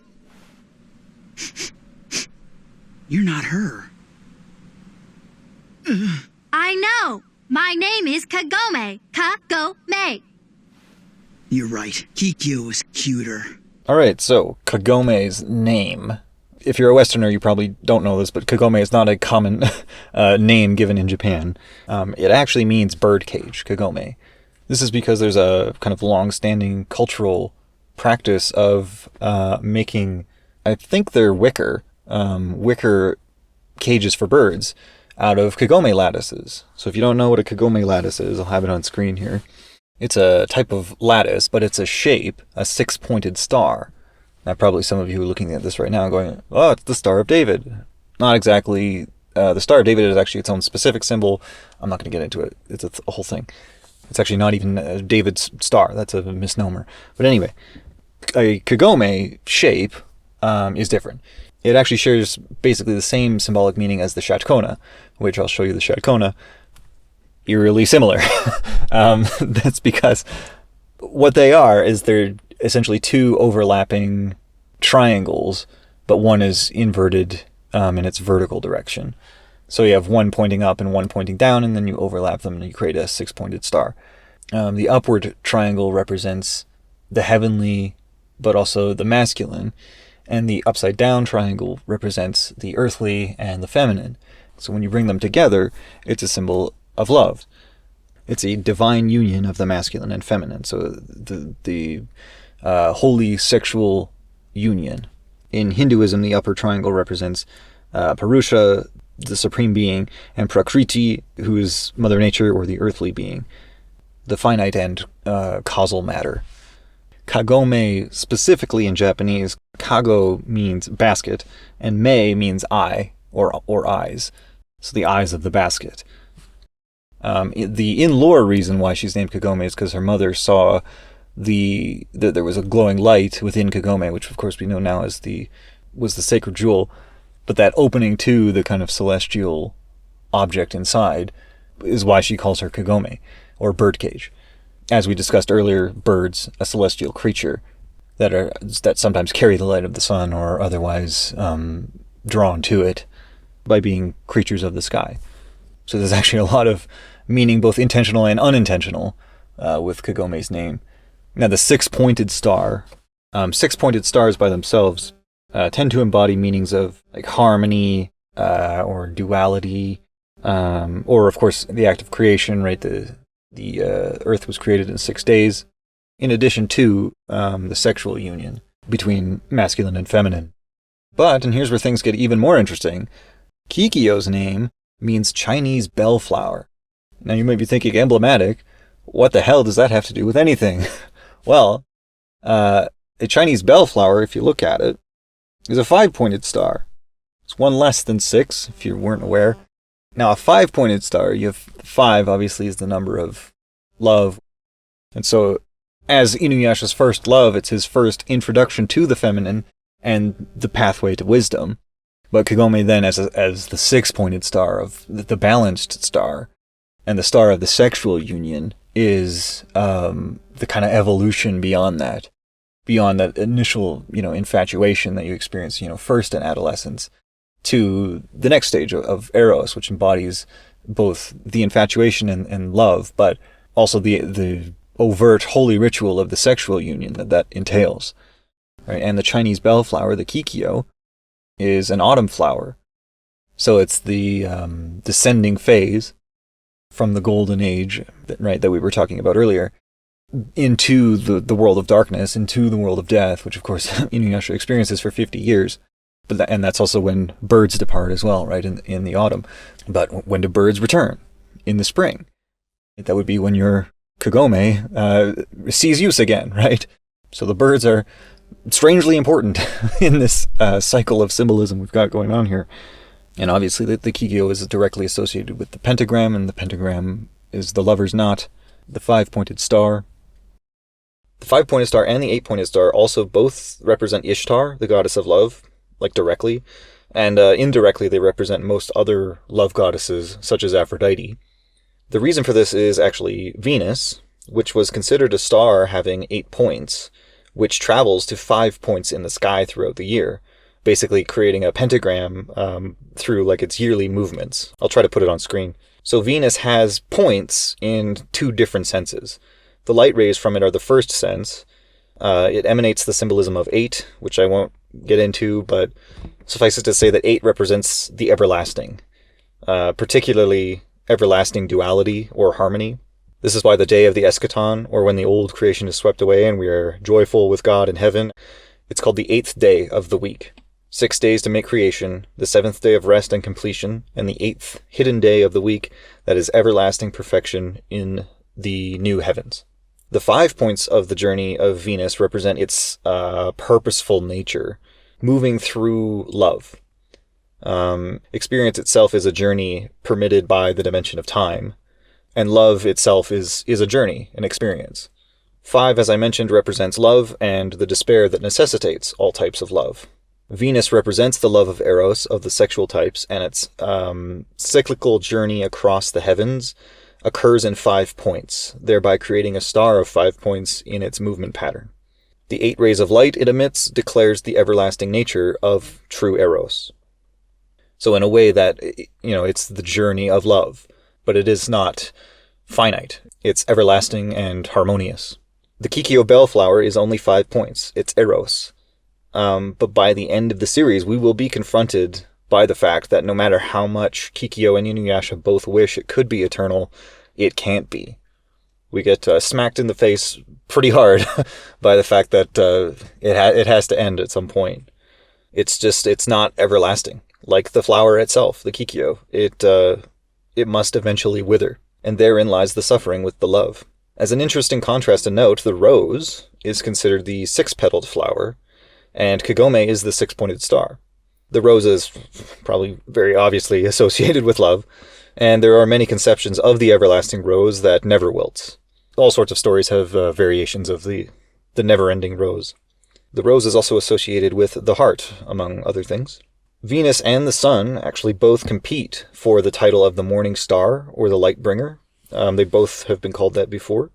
You're not her. I know. My name is Kagome. Kagome. You're right. Kikyo is cuter. Alright, so Kagome's name. If you're a Westerner, you probably don't know this, but Kagome is not a common name given in Japan. It actually means birdcage, Kagome. This is because there's a kind of long-standing cultural practice of making, I think they're wicker cages for birds out of Kagome lattices. So if you don't know what a Kagome lattice is, I'll have it on screen here. It's a type of lattice, but it's a shape, a six-pointed star. Now, probably some of you are looking at this right now going, oh, it's the Star of David. Not exactly. The Star of David is actually its own specific symbol. I'm not going to get into it. It's a whole thing. It's actually not even David's star. That's a misnomer. But anyway, a Kagome shape is different. It actually shares basically the same symbolic meaning as the Shatkona, which I'll show you the Shatkona. Eerily similar. That's because what they are is they're essentially two overlapping triangles, but one is inverted in its vertical direction. So you have one pointing up and one pointing down, and then you overlap them and you create a six-pointed star. The upward triangle represents the heavenly, but also the masculine, and the upside-down triangle represents the earthly and the feminine. So when you bring them together, it's a symbol of love. It's a divine union of the masculine and feminine. So the holy sexual union. In Hinduism, the upper triangle represents Purusha, the supreme being, and Prakriti, who is Mother Nature or the earthly being, the finite and causal matter. Kagome, specifically in Japanese, kago means basket, and me means eye or eyes. So the eyes of the basket. The in-lore reason why she's named Kagome is because her mother saw that there was a glowing light within Kagome, which of course we know now was the sacred jewel, but that opening to the kind of celestial object inside is why she calls her Kagome, or birdcage. As we discussed earlier, birds, a celestial creature that sometimes carry the light of the sun or otherwise drawn to it by being creatures of the sky. So there's actually a lot of meaning, both intentional and unintentional, with Kagome's name. Now, the six-pointed star. Six-pointed stars by themselves tend to embody meanings of like harmony or duality, or of course the act of creation. Right, the Earth was created in 6 days. In addition to the sexual union, between masculine and feminine. But, and here's where things get even more interesting, Kikyo's name means Chinese bellflower. Now you might be thinking, emblematic, what the hell does that have to do with anything? Well, a Chinese bellflower, if you look at it, is a 5-pointed star. It's one less than 6, if you weren't aware. Now, a 5-pointed star, you have 5, obviously, is the number of love. And so, as InuYasha's first love, it's his first introduction to the feminine and the pathway to wisdom. But Kagome then, as the 6-pointed star of the balanced star, and the star of the sexual union, is the kind of evolution beyond that initial, infatuation that you experience, first in adolescence, to the next stage of Eros, which embodies both the infatuation and love, but also the overt holy ritual of the sexual union that entails. Right? And the Chinese bellflower, the Kikyo, is an autumn flower. So it's the descending phase from the golden age, that we were talking about earlier, into the world of darkness, into the world of death, which of course InuYasha experiences for 50 years. And that's also when birds depart as well, right, in the autumn. But when do birds return? In the spring. That would be when your Kagome sees use again, right? So the birds are strangely important in this cycle of symbolism we've got going on here. And obviously the Kikyo is directly associated with the pentagram, and the pentagram is the lover's knot, the 5-pointed star. The 5-pointed star and the 8-pointed star also both represent Ishtar, the goddess of love, like directly, and indirectly they represent most other love goddesses, such as Aphrodite. The reason for this is actually Venus, which was considered a star having 8 points, which travels to 5 points in the sky throughout the year, basically creating a pentagram through its yearly movements. I'll try to put it on screen. So Venus has points in 2 different senses. The light rays from it are the first sense. It emanates the symbolism of 8, which I won't get into, but suffice it to say that 8 represents the everlasting, particularly everlasting duality or harmony. This is why the day of the eschaton, or when the old creation is swept away and we are joyful with God in heaven, it's called the 8th day of the week. 6 days to make creation, the 7th day of rest and completion, and the 8th hidden day of the week that is everlasting perfection in the new heavens. The 5 points of the journey of Venus represent its purposeful nature, moving through love. Experience itself is a journey permitted by the dimension of time, and love itself is a journey, an experience. 5, as I mentioned, represents love and the despair that necessitates all types of love. Venus represents the love of Eros, of the sexual types, and its cyclical journey across the heavens occurs in 5 points, thereby creating a star of 5 points in its movement pattern. The 8 rays of light it emits declares the everlasting nature of true Eros. So in a way that, it's the journey of love, but it is not finite. It's everlasting and harmonious. The Kikyo bellflower is only 5 points. It's Eros. But by the end of the series, we will be confronted by the fact that no matter how much Kikyo and InuYasha both wish it could be eternal, it can't be. We get smacked in the face pretty hard by the fact that it has to end at some point. It's not everlasting. Like the flower itself, the Kikyo, it must eventually wither, and therein lies the suffering with the love. As an interesting contrast to note, the rose is considered the 6-petaled flower, and Kagome is the 6-pointed star. The rose is probably very obviously associated with love, and there are many conceptions of the everlasting rose that never wilts. All sorts of stories have variations of the never-ending rose. The rose is also associated with the heart, among other things. Venus and the sun actually both compete for the title of the morning star, or the light bringer. They both have been called that before.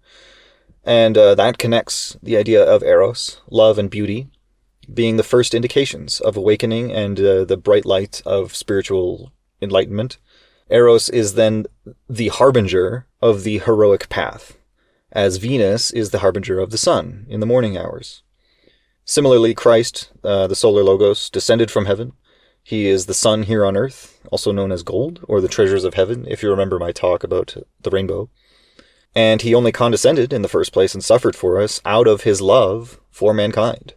And that connects the idea of Eros, love and beauty, being the first indications of awakening and the bright light of spiritual enlightenment. Eros is then the harbinger of the heroic path, as Venus is the harbinger of the sun in the morning hours. Similarly, Christ, the solar logos, descended from heaven. He is the sun here on earth, also known as gold, or the treasures of heaven, if you remember my talk about the rainbow. And he only condescended in the first place and suffered for us out of his love for mankind.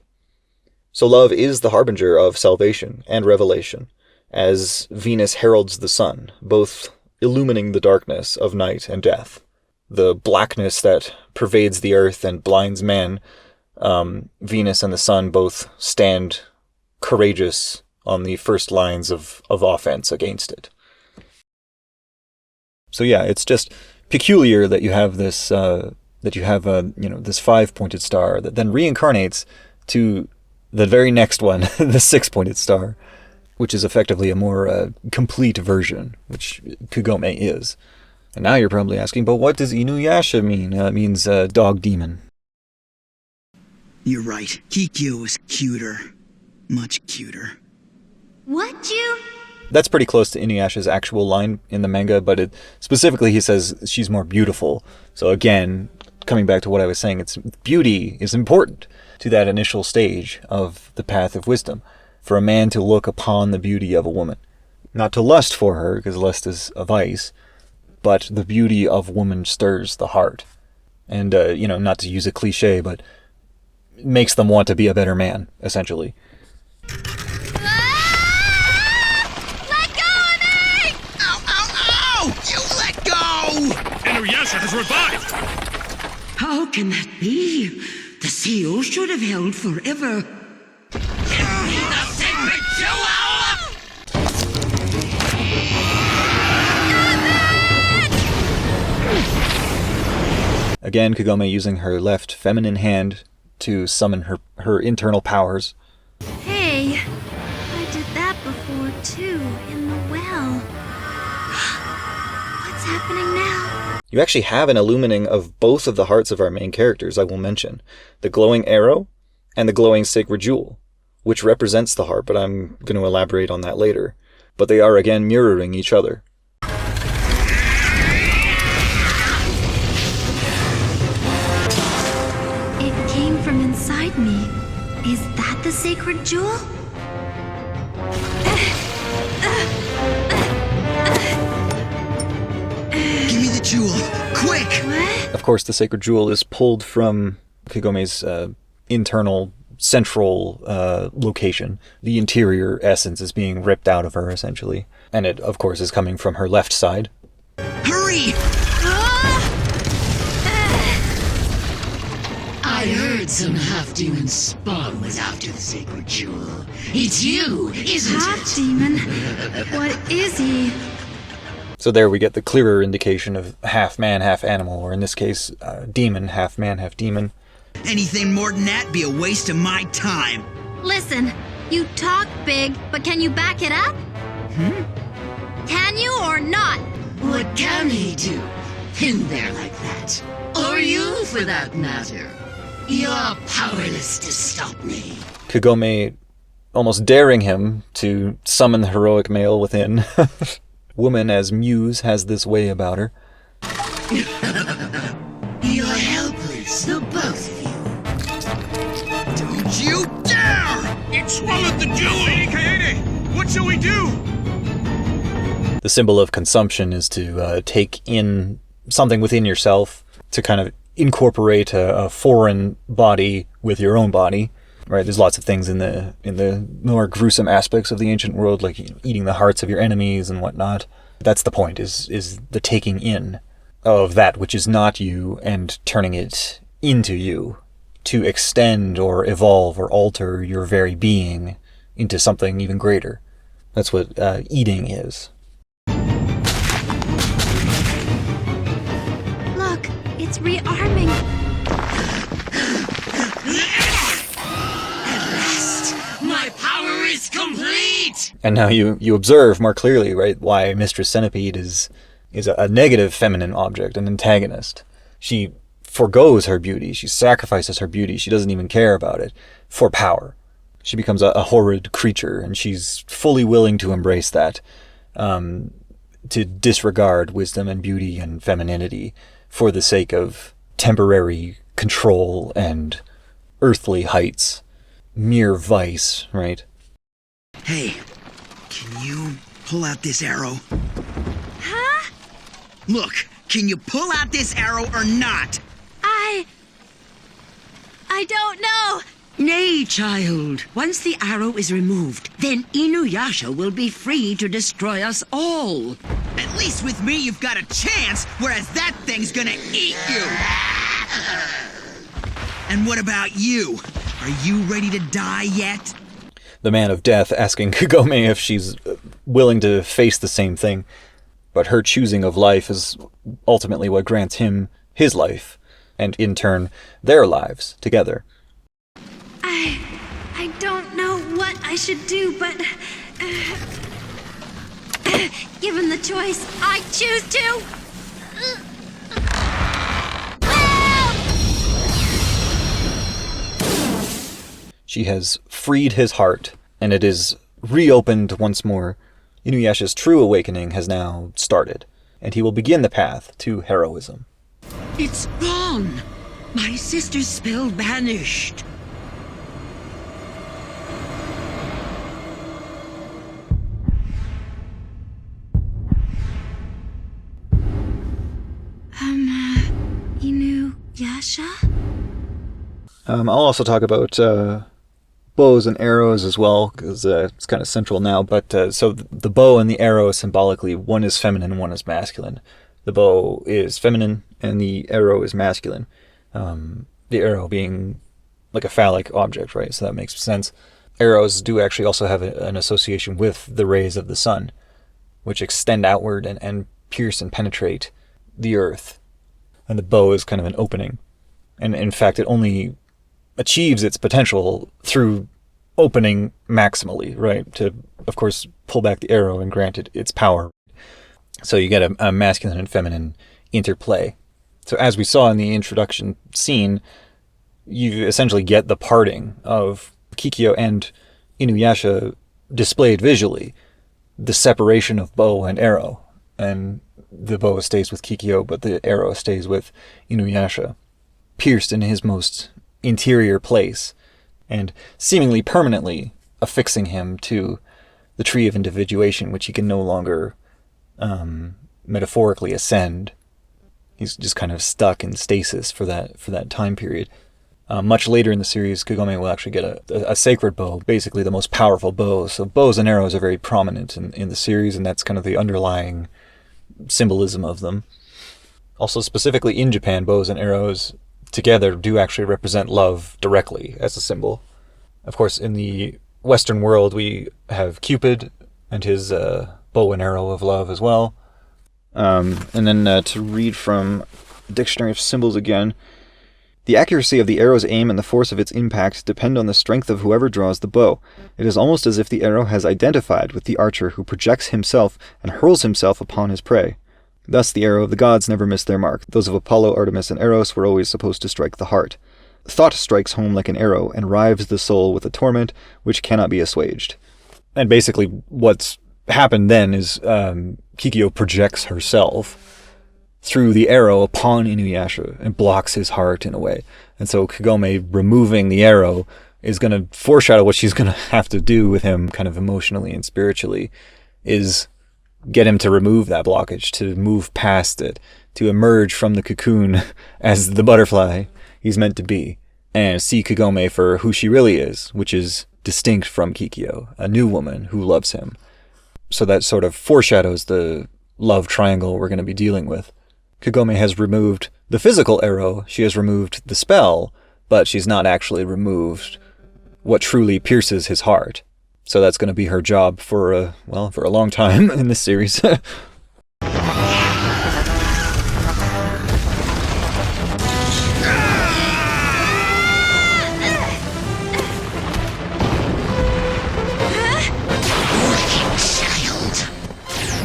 So love is the harbinger of salvation and revelation, as Venus heralds the sun, both illumining the darkness of night and death. The blackness that pervades the earth and blinds man, Venus and the sun both stand courageous on the first lines of offense against it. So yeah, it's just peculiar that you have this, this 5-pointed star that then reincarnates to the very next one, the 6-pointed star, which is effectively a more complete version, which Kagome is. And now you're probably asking, but what does InuYasha mean? It means dog demon. You're right. Kikyo is cuter. Much cuter. What you? That's pretty close to InuYasha's actual line in the manga, but specifically he says she's more beautiful. So again, coming back to what I was saying, beauty is important to that initial stage of the path of wisdom, for a man to look upon the beauty of a woman. Not to lust for her, because lust is a vice, but the beauty of woman stirs the heart. And, not to use a cliche, but makes them want to be a better man, essentially. Let go of me! Ow, ow, ow! You let go! InuYasha has revived! How can that be? The seal should have held forever. Give me the sacred jewel! Again, Kagome using her left feminine hand to summon her internal powers. Hey, I did that before too, in the well. What's happening now? You actually have an illumining of both of the hearts of our main characters, I will mention. The glowing arrow and the glowing sacred jewel, which represents the heart, but I'm going to elaborate on that later. But they are again mirroring each other. It came from inside me. Is that the sacred jewel? Give me the jewel, quick! What? Of course, the sacred jewel is pulled from Kagome's internal, central location. The interior essence is being ripped out of her, essentially. And it, of course, is coming from her left side. Hurry! I heard some half-demon spawn was after the sacred jewel. It's you, isn't Half it? demon? What is he? So there we get the clearer indication of half man, half animal, or in this case, demon, half man, half demon. Anything more than that be a waste of my time. Listen, you talk big, but can you back it up? Can you or not? What can he do? In there like that? Or you, for that matter? You're powerless to stop me. Kagome almost daring him to summon the heroic male within. Woman as muse has this way about her. You're helpless, the both of you. Don't you dare! It swallowed the jewel! Kaede, what shall we do? The symbol of consumption is to take in something within yourself, to kind of incorporate a foreign body with your own body. Right, there's lots of things in the more gruesome aspects of the ancient world, like eating the hearts of your enemies and whatnot. That's the point, is the taking in of that which is not you and turning it into you, to extend or evolve or alter your very being into something even greater. That's what eating is. Look, it's rearming. My power is complete! And now you observe more clearly, right, why Mistress Centipede is a negative feminine object, an antagonist. She forgoes her beauty, she sacrifices her beauty, she doesn't even care about it, for power. She becomes a horrid creature, and she's fully willing to embrace that, to disregard wisdom and beauty and femininity for the sake of temporary control and earthly heights. Mere vice, right? Hey, can you pull out this arrow? Huh? Look, can you pull out this arrow or not? I don't know. Nay, child. Once the arrow is removed, then InuYasha will be free to destroy us all. At least with me you've got a chance, whereas that thing's gonna eat you! And what about you? Are you ready to die yet? The man of death asking Kagome if she's willing to face the same thing. But her choosing of life is ultimately what grants him his life, and in turn, their lives together. I don't know what I should do, but... given the choice, I choose to... She has freed his heart, and it is reopened once more. InuYasha's true awakening has now started, and he will begin the path to heroism. It's gone. My sister's spell vanished. InuYasha? I'll also talk about bows and arrows as well, because it's kind of central now. But so the bow and the arrow, symbolically, one is feminine, one is masculine. The bow is feminine, and the arrow is masculine. The arrow being like a phallic object, right? So that makes sense. Arrows do actually also have an association with the rays of the sun, which extend outward and pierce and penetrate the earth. And the bow is kind of an opening. And in fact, it only achieves its potential through opening maximally, right? To, of course, pull back the arrow and grant it its power. So you get a masculine and feminine interplay. So as we saw in the introduction scene, you essentially get the parting of Kikyo and InuYasha displayed visually. The separation of bow and arrow. And the bow stays with Kikyo, but the arrow stays with InuYasha. Pierced in his most interior place, and seemingly permanently affixing him to the tree of individuation, which he can no longer metaphorically ascend. He's just kind of stuck in stasis for that time period. Much later in the series, Kagome will actually get a sacred bow, basically the most powerful bow. So bows and arrows are very prominent in the series, and that's kind of the underlying symbolism of them. Also, specifically in Japan, bows and arrows together do actually represent love directly as a symbol. Of course, in the Western world, we have Cupid and his bow and arrow of love as well. And then to read from Dictionary of Symbols again, the accuracy of the arrow's aim and the force of its impact depend on the strength of whoever draws the bow. It is almost as if the arrow has identified with the archer who projects himself and hurls himself upon his prey. Thus the arrow of the gods never missed their mark. Those of Apollo, Artemis, and Eros were always supposed to strike the heart. Thought strikes home like an arrow and rives the soul with a torment which cannot be assuaged. And basically what's happened then is Kikyo projects herself through the arrow upon InuYasha and blocks his heart in a way. And so Kagome removing the arrow is going to foreshadow what she's going to have to do with him kind of emotionally and spiritually, is get him to remove that blockage, to move past it, to emerge from the cocoon as the butterfly he's meant to be, and see Kagome for who she really is, which is distinct from Kikyo, a new woman who loves him. So that sort of foreshadows the love triangle we're going to be dealing with. Kagome has removed the physical arrow, she has removed the spell, but she's not actually removed what truly pierces his heart. So that's going to be her job for a long time in this series.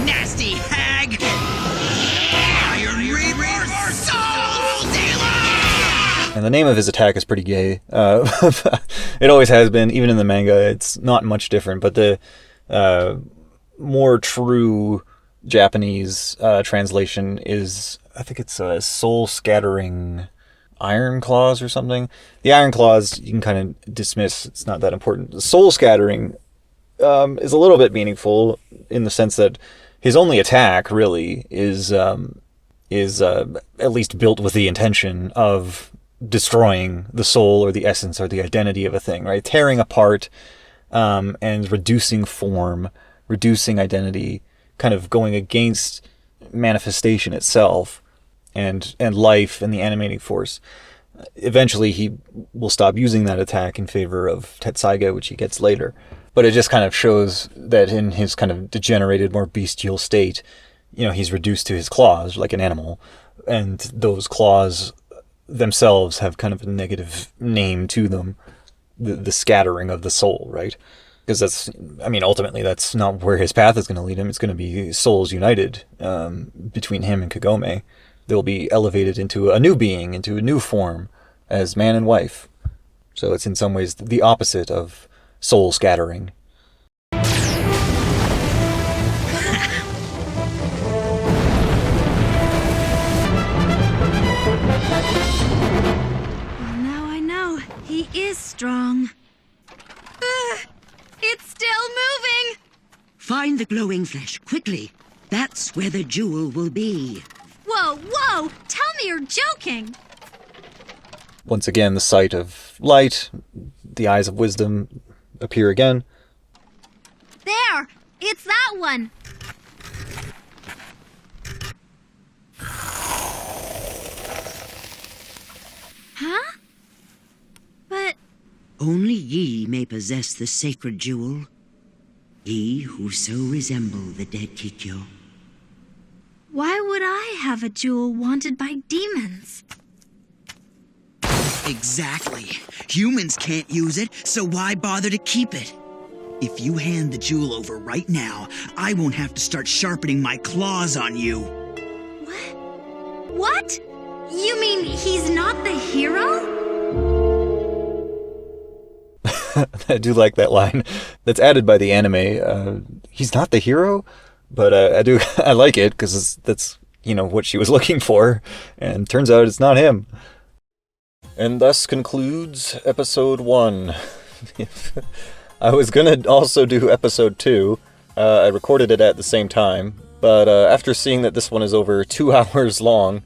Nasty hag! Iron Reaver Soul Dealer! And the name of his attack is pretty gay. It always has been, even in the manga. It's not much different, but the more true Japanese translation is, I think it's soul scattering iron claws or something. The iron claws you can kind of dismiss, it's not that important. The soul scattering is a little bit meaningful in the sense that his only attack really is at least built with the intention of destroying the soul or the essence or the identity of a thing, right? Tearing apart and reducing form, reducing identity, kind of going against manifestation itself and life and the animating force. Eventually he will stop using that attack in favor of Tetsaiga, which he gets later. But it just kind of shows that in his kind of degenerated, more bestial state, he's reduced to his claws like an animal, and those claws themselves have kind of a negative name to them, the scattering of the soul, right? Because ultimately that's not where his path is going to lead him. It's going to be souls united between him and Kagome. They'll be elevated into a new being, into a new form as man and wife. So it's in some ways the opposite of soul scattering. Well, now I know. He is strong. It's still moving! Find the glowing flesh, quickly. That's where the jewel will be. Whoa! Tell me you're joking! Once again, the sight of light, the eyes of wisdom appear again. There! It's that one! Huh? But... Only ye may possess the sacred jewel. Ye who so resemble the dead Kikyo. why would I have a jewel wanted by demons? Exactly. Humans can't use it, so why bother to keep it? If you hand the jewel over right now, I won't have to start sharpening my claws on you. What? You mean he's not the hero? I do like that line. That's added by the anime. He's not the hero, but I like it because that's what she was looking for, and turns out it's not him. And thus concludes episode 1. I was gonna also do episode 2. I recorded it at the same time, but after seeing that this one is over 2 hours long,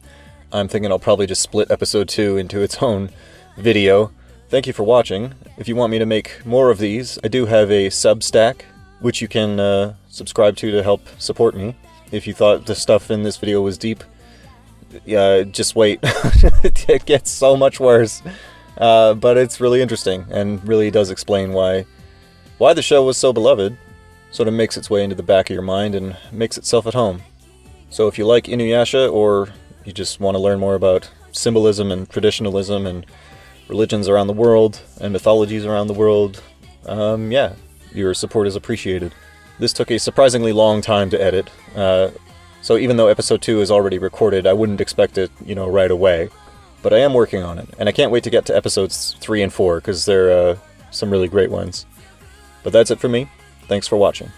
I'm thinking I'll probably just split episode 2 into its own video. Thank you for watching. If you want me to make more of these, I do have a Substack, which you can subscribe to help support me. If you thought the stuff in this video was deep, yeah, just wait. It gets so much worse. But it's really interesting, and really does explain why the show was so beloved. Sort of makes its way into the back of your mind and makes itself at home. So if you like InuYasha, or you just want to learn more about symbolism and traditionalism and religions around the world and mythologies around the world, yeah, your support is appreciated. This took a surprisingly long time to edit, so even though episode 2 is already recorded, I wouldn't expect it, right away. But I am working on it, and I can't wait to get to episodes 3 and 4, because they're some really great ones. But that's it for me. Thanks for watching.